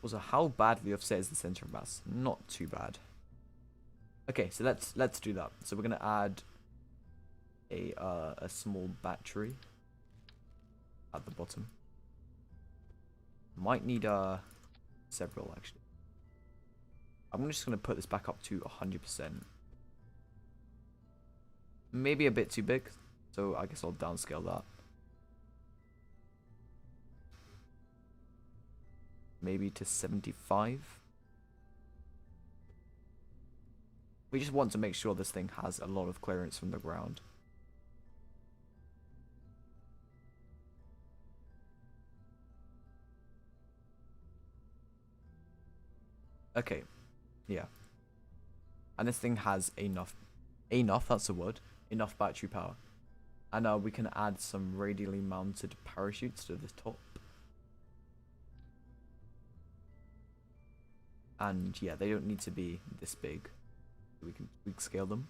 Also, how badly offset is the center of mass? Not too bad. Okay, so let's do that. So we're gonna add a small battery at the bottom. Might need several actually. I'm just gonna put this back up to 100%. Maybe a bit too big, so I guess I'll downscale that. Maybe to 75. We just want to make sure this thing has a lot of clearance from the ground. Okay, yeah. And this thing has enough, that's a word, enough battery power. And we can add some radially mounted parachutes to the top. And yeah, they don't need to be this big. We can scale them.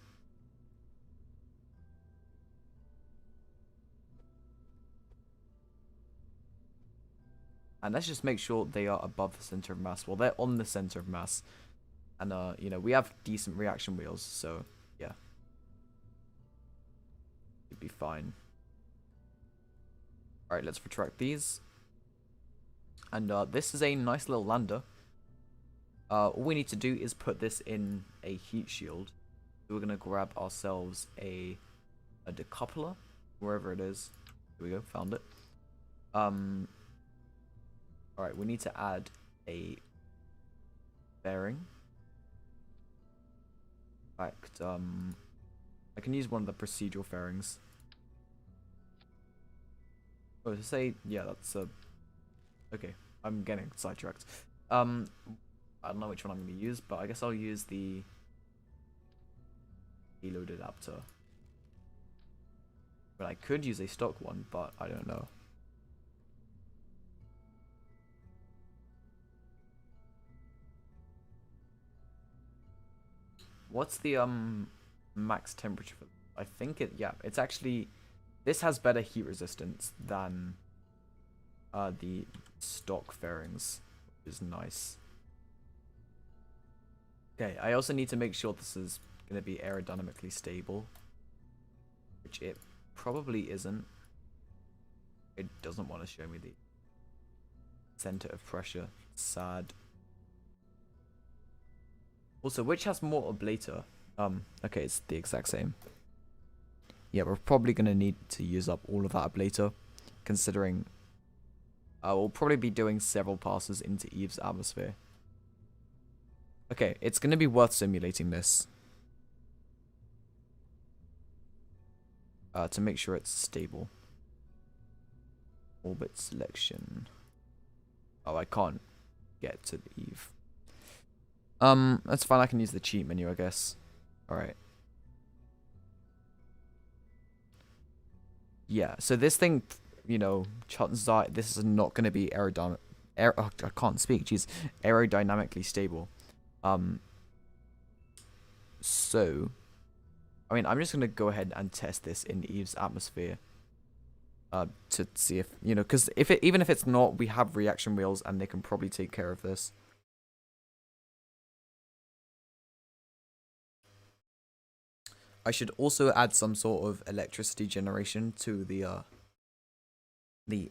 And let's just make sure they are above the center of mass. Well, they're on the center of mass. And we have decent reaction wheels, so yeah. It'd be fine. Alright, let's retract these. And this is a nice little lander. All we need to do is put this in a heat shield. So we're gonna grab ourselves a decoupler, wherever it is. Here we go, found it. Alright, we need to add a bearing. In fact, I can use one of the procedural fairings. Oh, to say, yeah, that's okay, I'm getting sidetracked. I don't know which one I'm going to use, but I guess I'll use the reload adapter. But I could use a stock one, but I don't know. What's the max temperature for this? I think it's actually, this has better heat resistance than the stock fairings, which is nice. Okay, I also need to make sure this is going to be aerodynamically stable, which it probably isn't. It doesn't want to show me the center of pressure. Sad. Also, which has more ablator? Okay, it's the exact same. Yeah, we're probably going to need to use up all of that ablator, considering we'll probably be doing several passes into Eve's atmosphere. Okay, it's going to be worth simulating this. To make sure it's stable. Orbit selection. Oh, I can't get to the Eve. That's fine, I can use the cheat menu, I guess. Alright. Yeah, so this thing, chances are this is not going to be aerodynamic. I can't speak, jeez. Aerodynamically stable. So, I mean, I'm just going to go ahead and test this in Eve's atmosphere. To see if, because even if it's not, we have reaction wheels and they can probably take care of this. I should also add some sort of electricity generation to the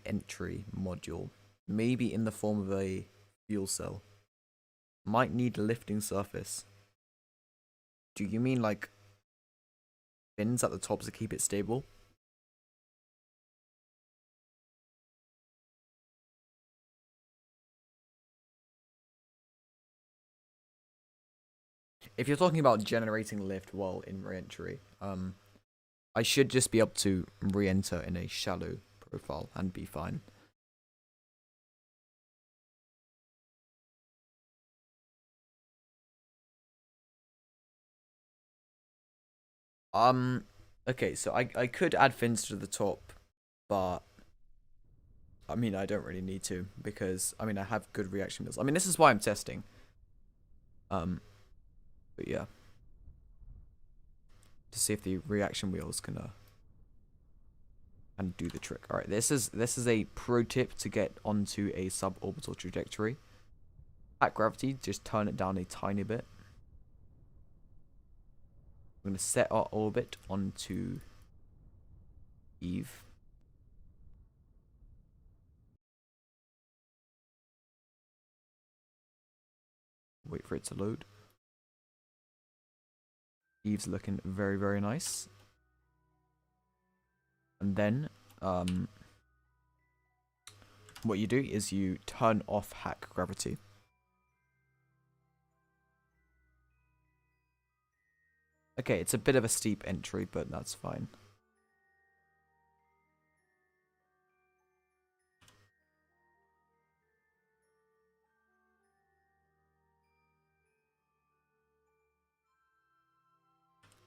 entry module. Maybe in the form of a fuel cell. Might need a lifting surface. Do you mean like fins at the top to keep it stable? If you're talking about generating lift while in re-entry, I should just be able to re-enter in a shallow profile and be fine. Okay, so I could add fins to the top, but I mean, I don't really need to because, I mean, I have good reaction wheels. I mean, this is why I'm testing. But yeah. to see if the reaction wheels can do the trick. All right, this is a pro tip to get onto a suborbital trajectory. At gravity, just turn it down a tiny bit. We're going to set our orbit onto Eve. Wait for it to load. Eve's looking very, very nice. And then what you do is you turn off hack gravity. Okay, it's a bit of a steep entry, but that's fine.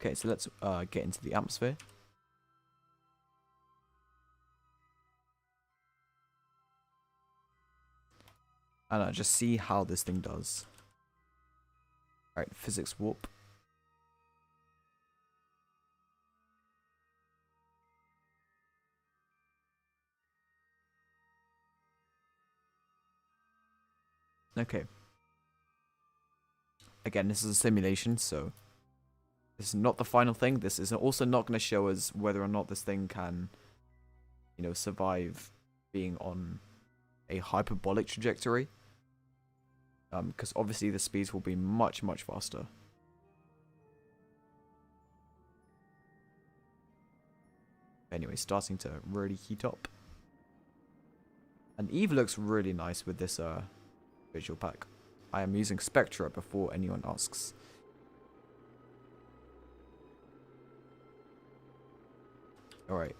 Okay, so let's get into the atmosphere. And just see how this thing does. Alright, physics warp. Okay. Again, this is a simulation, so this is not the final thing. This is also not going to show us whether or not this thing can, you know, survive being on a hyperbolic trajectory. Because obviously the speeds will be much, much faster. Anyway, starting to really heat up. And Eve looks really nice with this visual pack. I am using Spectra before anyone asks. Alright.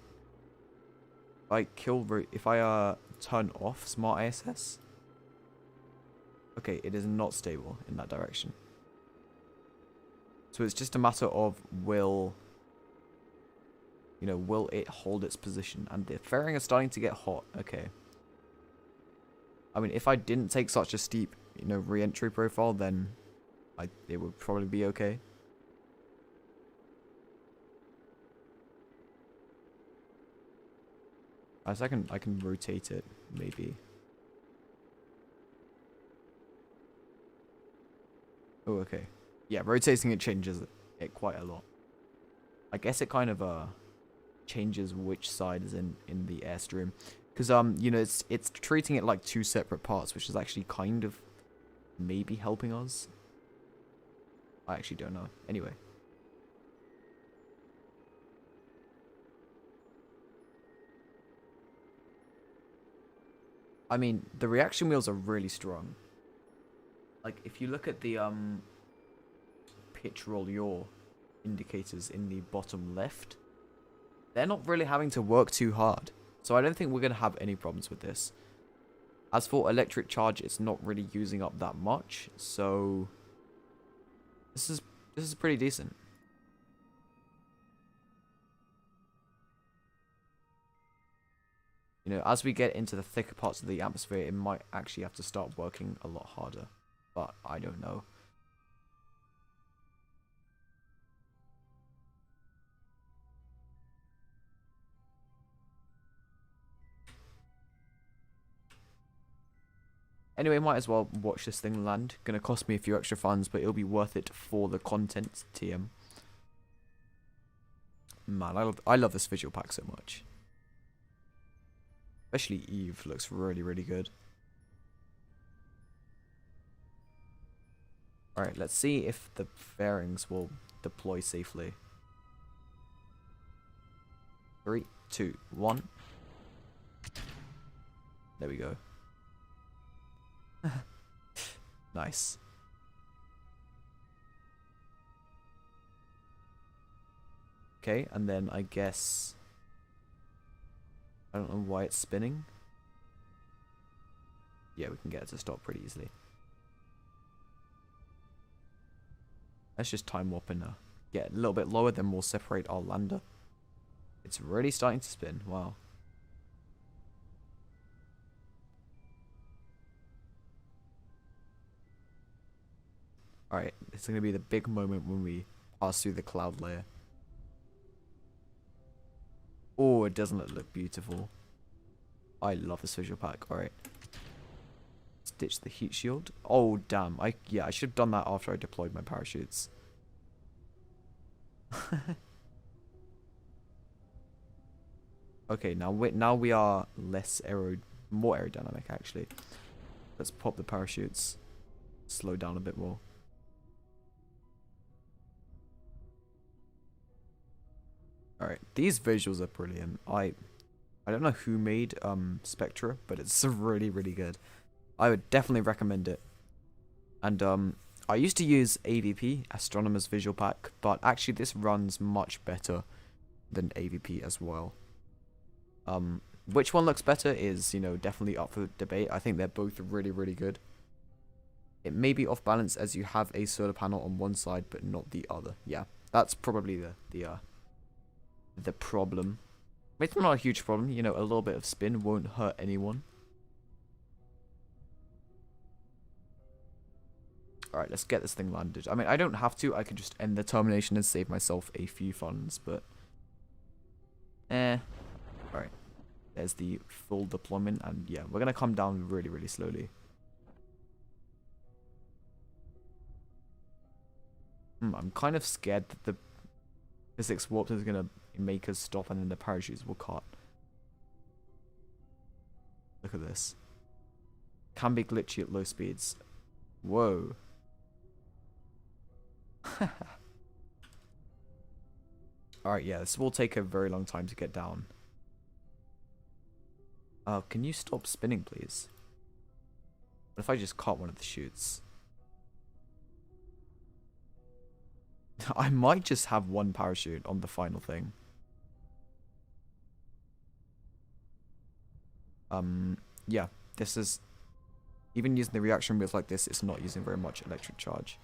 If I turn off Smart ISS. Okay, it is not stable in that direction. So it's just a matter of will it hold its position? And the fairing is starting to get hot. Okay. I mean, if I didn't take such a steep, re-entry profile, then it would probably be okay. As I can rotate it, maybe. Oh, okay. Yeah, rotating it changes it quite a lot. I guess it kind of changes which side is in the airstream, because it's treating it like two separate parts, which is actually kind of maybe helping us. I actually don't know. Anyway. I mean, the reaction wheels are really strong. Like, if you look at the pitch roll yaw indicators in the bottom left, they're not really having to work too hard. So I don't think we're going to have any problems with this. As for electric charge, it's not really using up that much. So this is pretty decent. As we get into the thicker parts of the atmosphere, it might actually have to start working a lot harder. But I don't know. Anyway, might as well watch this thing land. Gonna cost me a few extra funds, but it'll be worth it for the content TM. Man, I love this visual pack so much. Especially Eve looks really, really good. Alright, let's see if the fairings will deploy safely. 3, 2, 1. There we go. Nice. Okay, and then I guess I don't know why it's spinning. Yeah, we can get it to stop pretty easily. Let's just time warp and get a little bit lower, then we'll separate our lander. It's really starting to spin. Wow. Alright, it's going to be the big moment when we pass through the cloud layer. Oh, it doesn't look beautiful. I love this visual pack. Alright. Let's ditch the heat shield. Oh, damn. Yeah, I should have done that after I deployed my parachutes. Okay, now we are more aerodynamic actually. Let's pop the parachutes. Slow down a bit more. Alright, these visuals are brilliant. I don't know who made Spectra, but it's really, really good. I would definitely recommend it. And I used to use AVP, Astronomer's Visual Pack, but actually this runs much better than AVP as well. Which one looks better is, you know, definitely up for debate. I think they're both really, really good. It may be off balance as you have a solar panel on one side but not the other. Yeah, that's probably the problem. It's not a huge problem, you know, a little bit of spin won't hurt anyone. Alright, let's get this thing landed. I mean, I don't have to, I could just end the termination and save myself a few funds, but... Alright. There's the full deployment, and yeah, we're gonna come down really, really slowly. I'm kind of scared that the physics warp is gonna make us stop and then the parachutes will cut. Look at this. Can be glitchy at low speeds. Whoa. Alright, yeah, this will take a very long time to get down. Can you stop spinning, please? What if I just caught one of the chutes? I might just have one parachute on the final thing. Yeah, this is... Even using the reaction wheels like this, it's not using very much electric charge.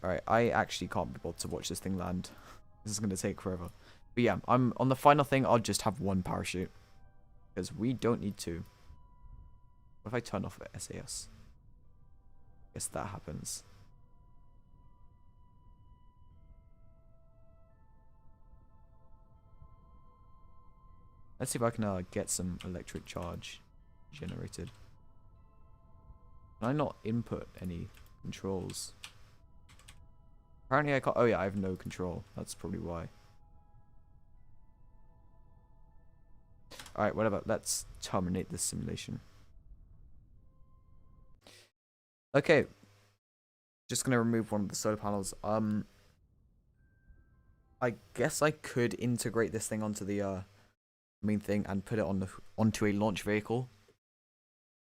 Alright, I actually can't be bothered to watch this thing land. This is going to take forever. But yeah, I'm on the final thing, I'll just have one parachute. Because we don't need two. What if I turn off the SAS? Guess that happens. Let's see if I can get some electric charge generated. Can I not input any controls? Apparently I can't. Oh yeah, I have no control. That's probably why. Alright, whatever. Let's terminate this simulation. Okay. Just gonna remove one of the solar panels. I guess I could integrate this thing onto the main thing and put it onto a launch vehicle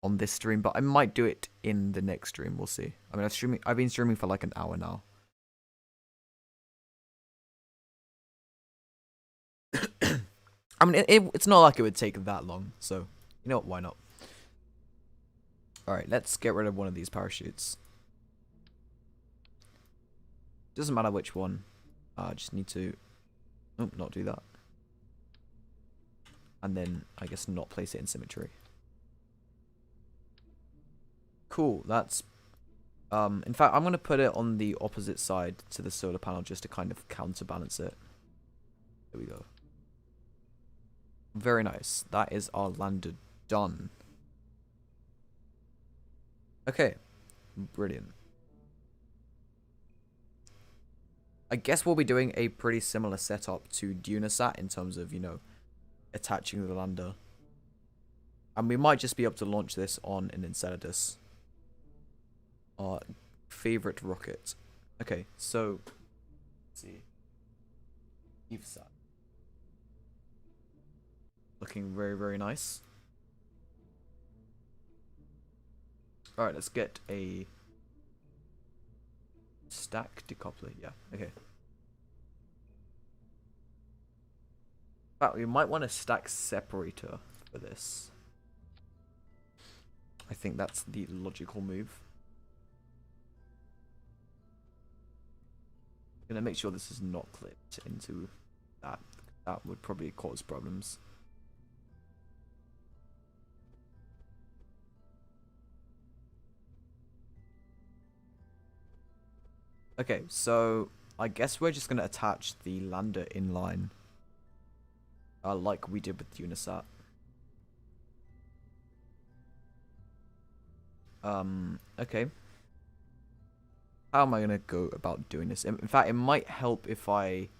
on this stream, but I might do it in the next stream. We'll see. I mean, I've been streaming for like an hour now. I mean, it's not like it would take that long, so you know what? Why not? All right, let's get rid of one of these parachutes. Doesn't matter which one. I just need to, not do that. And then, I guess, not place it in symmetry. Cool, that's... in fact, I'm going to put it on the opposite side to the solar panel just to kind of counterbalance it. There we go. Very nice. That is our lander done. Okay. Brilliant. I guess we'll be doing a pretty similar setup to Dunasat in terms of, you know, attaching the lander. And we might just be able to launch this on an Enceladus. Our favorite rocket. Okay, so let's see. EVSAT. Looking very, very nice. Alright, let's get a stack decoupler. Yeah, okay. But we might want a stack separator for this. I think that's the logical move. I'm gonna make sure this is not clipped into that. That would probably cause problems. Okay, so I guess we're just gonna attach the lander inline, like we did with Unisat. Okay. How am I gonna go about doing this? In fact, it might help if I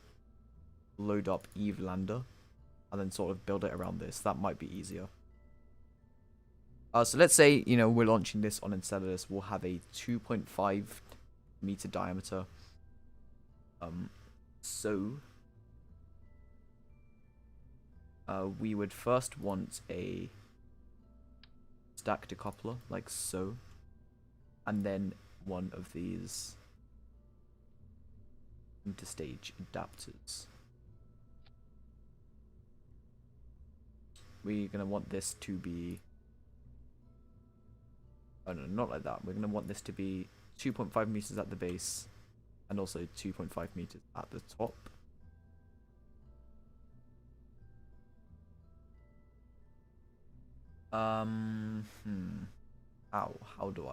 load up Eve Lander and then sort of build it around this. That might be easier. So let's say, you know, we're launching this on Enceladus. We'll have a 2.5 meter diameter. So we would first want a stack decoupler, like so, and then one of these interstage adapters. We're gonna want this to be, oh no, not like that. We're gonna want this to be 2.5 meters at the base and also 2.5 meters at the top. How do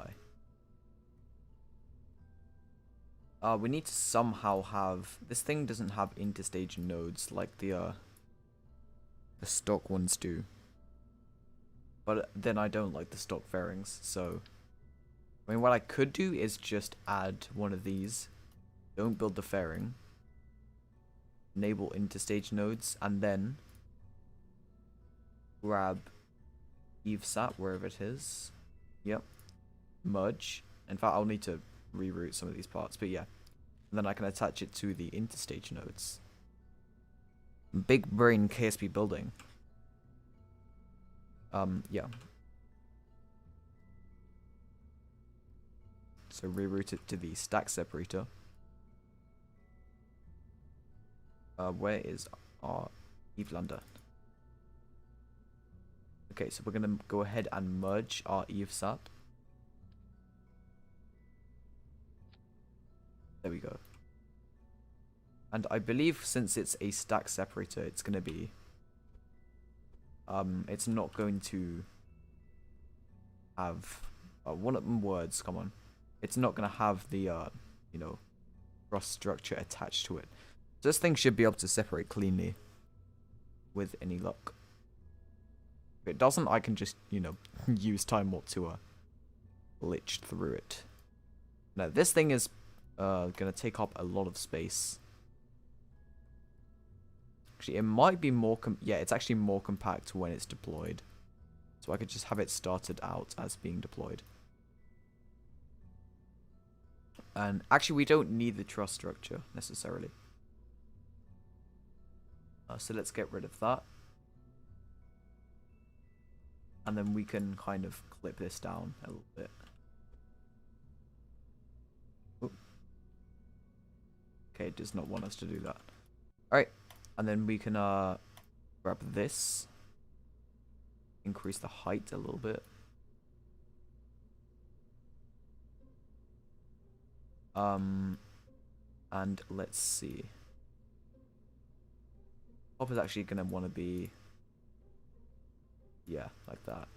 I? We need to somehow have, this thing doesn't have interstage nodes like the stock ones do. But then I don't like the stock fairings, so I mean what I could do is just add one of these. Don't build the fairing. Enable interstage nodes and then grab EveSat wherever it is. Yep. Merge. In fact, I'll need to reroute some of these parts, but yeah. And then I can attach it to the interstage nodes. Big brain KSP building. Yeah. So reroute it to the stack separator. Where is our Eve Lander? Okay, so we're gonna go ahead and merge our EveSat. There we go. And I believe since it's a stack separator, it's gonna be it's not going to have one of them words, come on. It's not gonna have the you know, cross structure attached to it. So this thing should be able to separate cleanly with any luck. If it doesn't, I can just, you know, use time warp to glitch through it. Now this thing is gonna take up a lot of space. Actually, it might be more yeah, it's actually more compact when it's deployed. So I could just have it started out as being deployed. And actually, we don't need the truss structure necessarily. So let's get rid of that. And then we can kind of clip this down a little bit. Oop. Okay, it does not want us to do that. Alright, and then we can grab this. Increase the height a little bit. And let's see. Top is actually going to want to be, yeah, like that.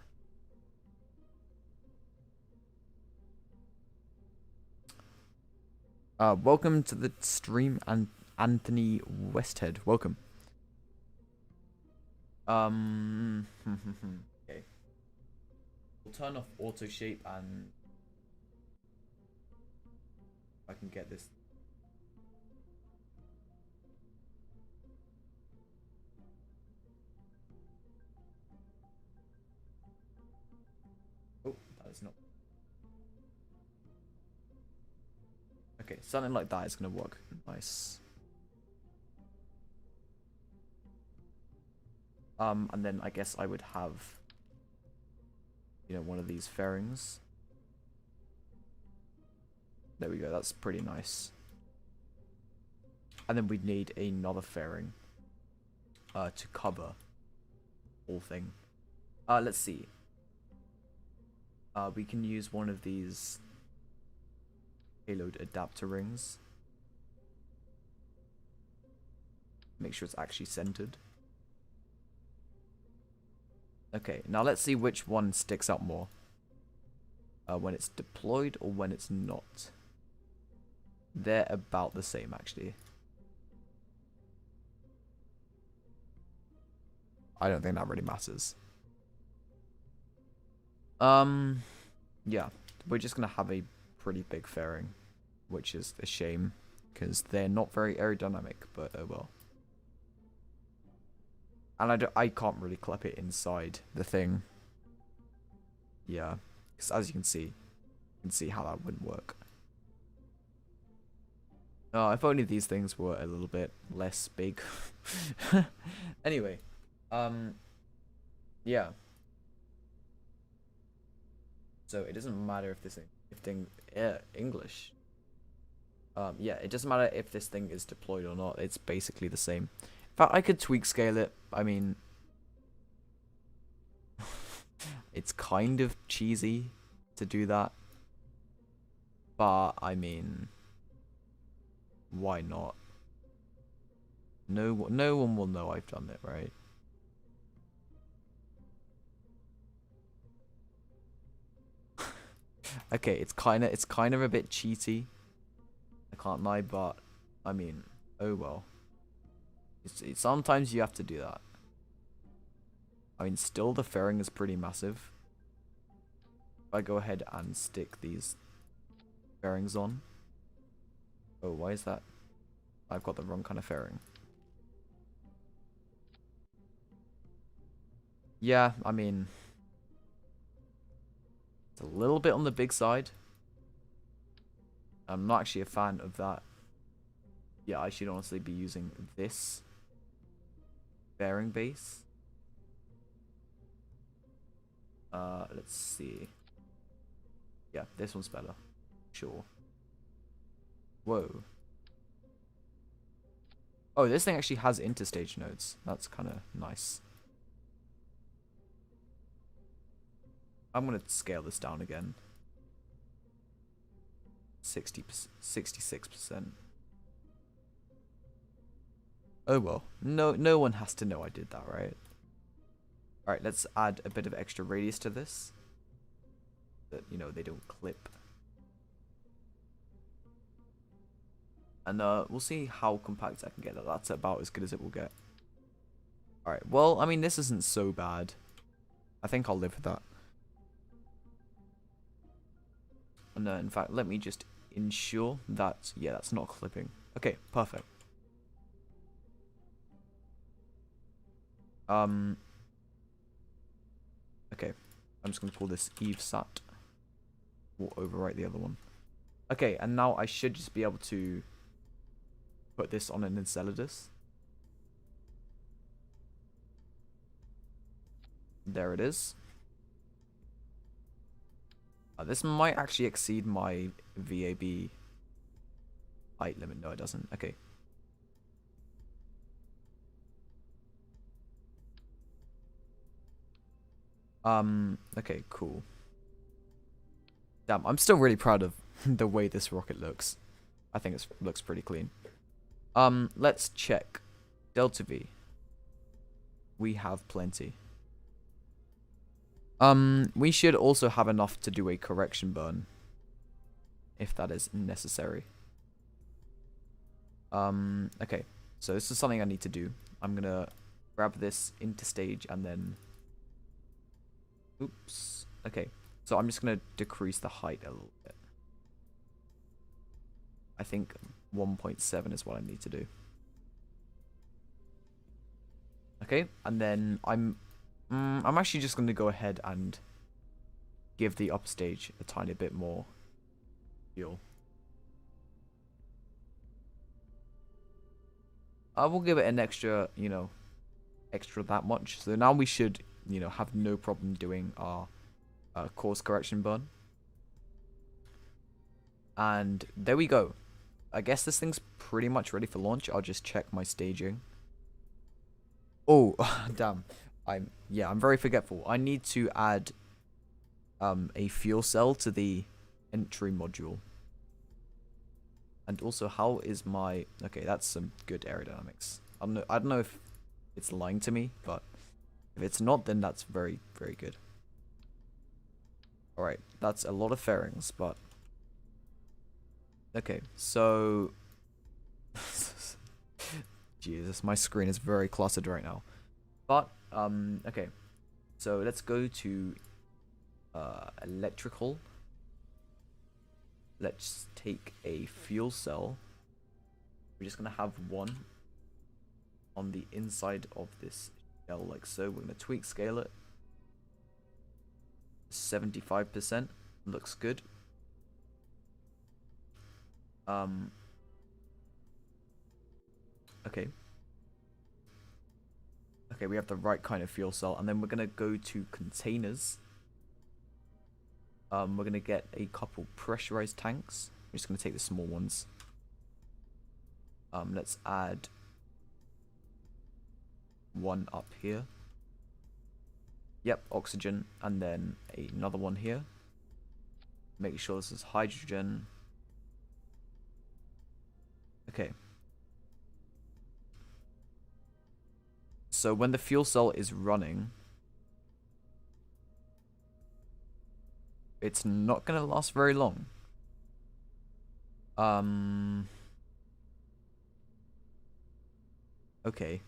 Welcome to the stream, and Anthony Westhead. Welcome. Okay. We'll turn off auto shape and I can get this. Oh, that is not. Okay, something like that is going to work nice. And then I guess I would have, you know, one of these fairings. There we go, that's pretty nice. And then we'd need another fairing to cover the whole thing. Let's see. We can use one of these payload adapter rings. Make sure it's actually centered. Okay, now let's see which one sticks out more. When it's deployed or when it's not. they're about the same, actually. I don't think that really matters. Yeah, we're just gonna have a pretty big fairing, which is a shame, because they're not very aerodynamic, but oh well. And I can't really clip it inside the thing. Yeah, because as you can see how that wouldn't work. If only these things were a little bit less big. Anyway, yeah. So it doesn't matter if this thing, English. Yeah, it doesn't matter if this thing is deployed or not. It's basically the same. In fact, I could tweak scale it. I mean, it's kind of cheesy to do that, but I mean, why not? No one will know I've done it, right? Okay, it's kind of a bit cheaty. I can't lie, but I mean, oh well. Sometimes you have to do that. I mean, still the fairing is pretty massive. If I go ahead and stick these fairings on. Oh, why is that? I've got the wrong kind of fairing. Yeah, I mean, it's a little bit on the big side. I'm not actually a fan of that. Yeah, I should honestly be using this fairing base. Let's see. Yeah, this one's better. Sure. Whoa. Oh, this thing actually has interstage nodes. That's kind of nice. I'm going to scale this down again. 66%. Oh well. No one has to know I did that, right? Alright, let's add a bit of extra radius to this. That, you know, they don't clip. And we'll see how compact I can get that. That's about as good as it will get. Alright, well, I mean, this isn't so bad. I think I'll live with that. And in fact, let me just ensure that, yeah, that's not clipping. Okay, perfect. Okay, I'm just going to pull this EveSat. We'll overwrite the other one. Okay, and now I should just be able to put this on an Enceladus. There it is. This might actually exceed my VAB height limit. No, it doesn't. Okay. Okay, cool. Damn, I'm still really proud of the way this rocket looks. I think it looks pretty clean. Let's check. Delta V. We have plenty. We should also have enough to do a correction burn, if that is necessary. Okay, so this is something I need to do. I'm gonna grab this into stage and then... Oops. Okay, so I'm just gonna decrease the height a little bit. I think 1.7 is what I need to do. Okay, and then I'm actually just going to go ahead and give the upstage a tiny bit more fuel. I will give it an extra, you know, extra that much. So now we should, you know, have no problem doing our course correction burn. And there we go. I guess this thing's pretty much ready for launch. I'll just check my staging. Oh, damn. I'm very forgetful. I need to add a fuel cell to the entry module. And also, how is my... Okay, that's some good aerodynamics. I don't know if it's lying to me, but if it's not, then that's very, very good. Alright, that's a lot of fairings, but Okay, so Jesus, my screen is very cluttered right now. But okay, so let's go to electrical. Let's take a fuel cell. We're just gonna have one on the inside of this shell, like so. We're gonna tweak scale it. 75% looks good. Okay. Okay, we have the right kind of fuel cell, and then we're gonna go to containers. We're gonna get a couple pressurized tanks. I'm just gonna take the small ones. Let's add one up here. Yep, oxygen, and then another one here. Make sure this is hydrogen. Okay. So when the fuel cell is running, it's not gonna last very long. Okay.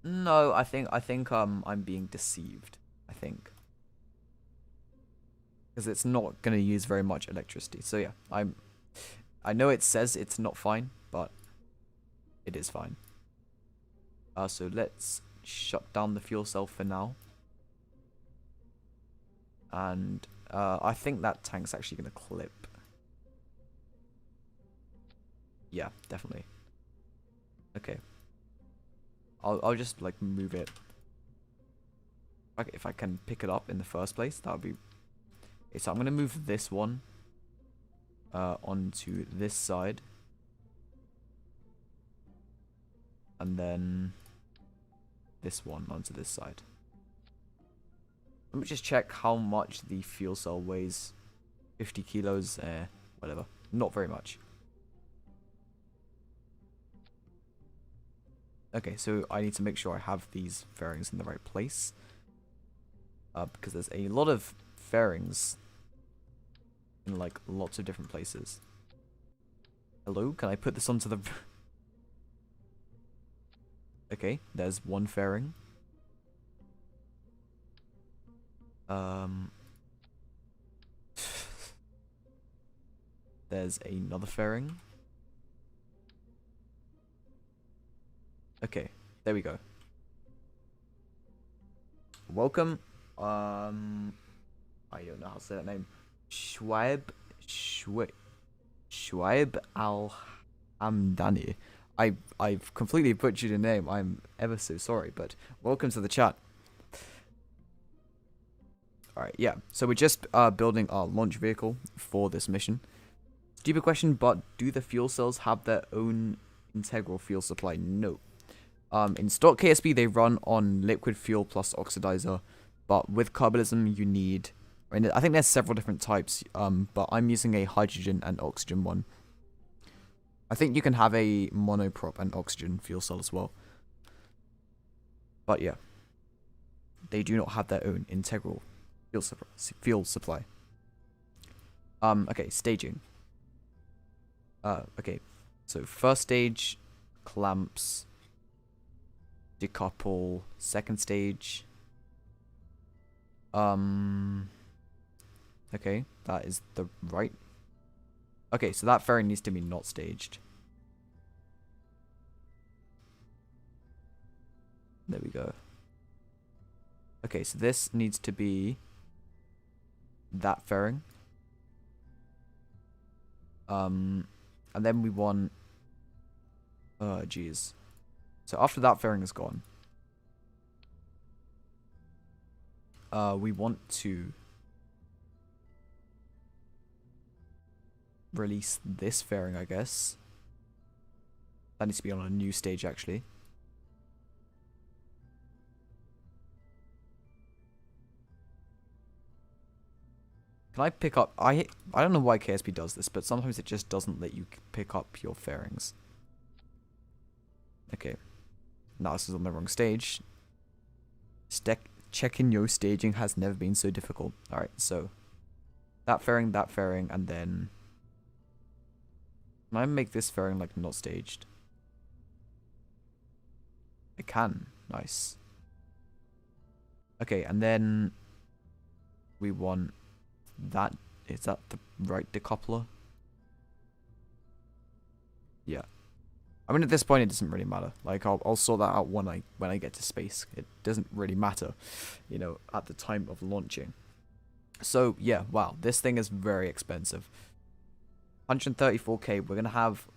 No, I think I'm being deceived. I think. Because it's not gonna use very much electricity. So yeah, I know it says it's not fine, but it is fine. So let's shut down the fuel cell for now. And I think that tank's actually gonna clip. Yeah, definitely. Okay. I'll just like move it. Okay, if I can pick it up in the first place, that would be. Okay, so I'm gonna move this one onto this side, and then this one onto this side. Let me just check how much the fuel cell weighs. 50 kilos, whatever. Not very much. Okay, so I need to make sure I have these fairings in the right place. Because there's a lot of fairings in like lots of different places. Hello, can I put this onto the... Okay, there's one fairing. There's another fairing. Okay, there we go. Welcome. I don't know how to say that name. Shwaib Al-Hamdani. I've completely butchered your name. I'm ever so sorry, but welcome to the chat. Alright, yeah. So we're just building our launch vehicle for this mission. Stupid question, but do the fuel cells have their own integral fuel supply? No. In stock KSP, they run on liquid fuel plus oxidizer, but with carbonism, you need... I think there's several different types, but I'm using a hydrogen and oxygen one. I think you can have a monoprop and oxygen fuel cell as well. But yeah, they do not have their own integral fuel supply. Okay, staging. Okay, so first stage, clamps, decouple, second stage. Okay, that is the right. Okay, so that fairing needs to be not staged. There we go. Okay, so this needs to be that fairing. And then we want... Oh, geez. So after that fairing is gone, we want to release this fairing, I guess. That needs to be on a new stage, actually. Can I pick up... I don't know why KSP does this, but sometimes it just doesn't let you pick up your fairings. Okay. Now this is on the wrong stage. Checking your staging has never been so difficult. Alright, so... that fairing, and then... Can I make this fairing like not staged? I can. Nice. Okay, and then we want that. Is that the right decoupler? Yeah. I mean, at this point, it doesn't really matter. Like, I'll sort that out when I get to space. It doesn't really matter, you know, at the time of launching. So yeah, wow, this thing is very expensive. 134k. We're gonna have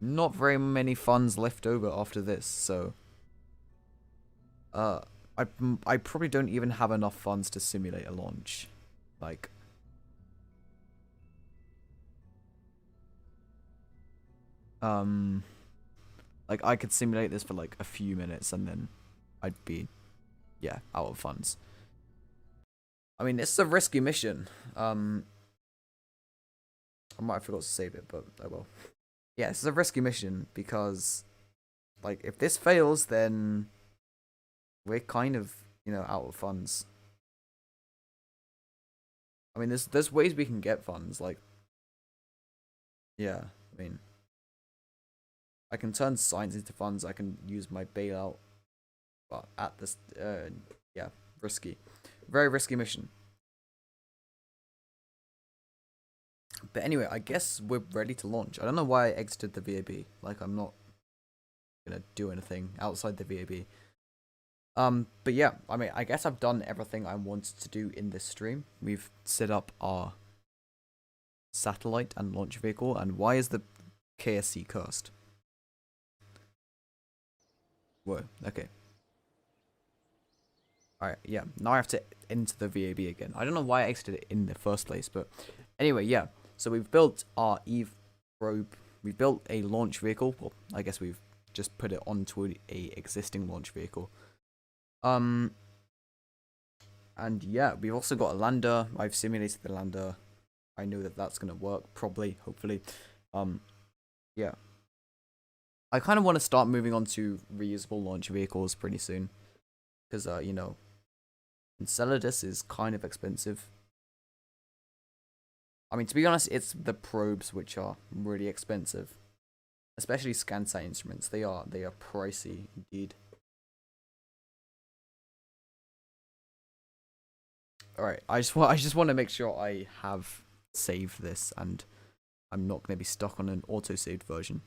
not very many funds left over after this. So, I probably don't even have enough funds to simulate a launch. Like, like I could simulate this for like a few minutes and then I'd be, yeah, out of funds. I mean, it's a risky mission. I might have forgot to save it, but I will. Yeah, this is a risky mission because, like, if this fails, then we're kind of, you know, out of funds. I mean, there's ways we can get funds, like, yeah, I mean, I can turn science into funds, I can use my bailout, but at this, yeah, risky. Very risky mission. But anyway, I guess we're ready to launch. I don't know why I exited the VAB, like, I'm not gonna do anything outside the VAB. But yeah, I mean, I guess I've done everything I wanted to do in this stream. We've set up our satellite and launch vehicle, and why is the KSC cursed? Whoa, okay. Alright, yeah, now I have to enter the VAB again. I don't know why I exited it in the first place, but anyway, yeah. So we've built our Eve probe. We've built a launch vehicle. Well, I guess we've just put it onto a existing launch vehicle. And yeah, we've also got a lander. I've simulated the lander. I know that that's gonna work, probably, hopefully. Yeah. I kind of want to start moving on to reusable launch vehicles pretty soon, because you know, Enceladus is kind of expensive. I mean, to be honest, it's the probes which are really expensive, especially ScanSat instruments. They are pricey indeed. Alright, I just want to make sure I have saved this and I'm not going to be stuck on an auto-saved version.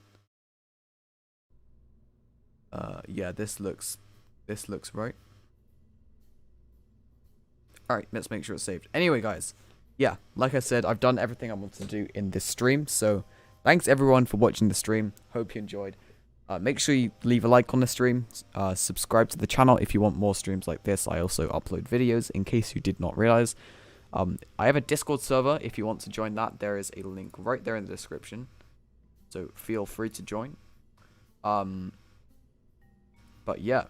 Yeah, this looks right. Alright, let's make sure it's saved. Anyway, guys, yeah, like I said, I've done everything I wanted to do in this stream, so thanks everyone for watching the stream. Hope you enjoyed. Make sure you leave a like on the stream, subscribe to the channel if you want more streams like this. I also upload videos, in case you did not realize. I have a Discord server. If you want to join that, there is a link right there in the description, so feel free to join. But yeah,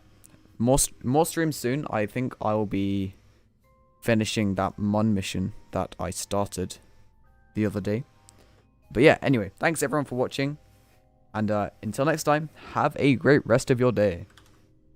more streams soon. I think I will be finishing that Mon mission that I started the other day. But yeah, anyway, thanks everyone for watching. And until next time, have a great rest of your day.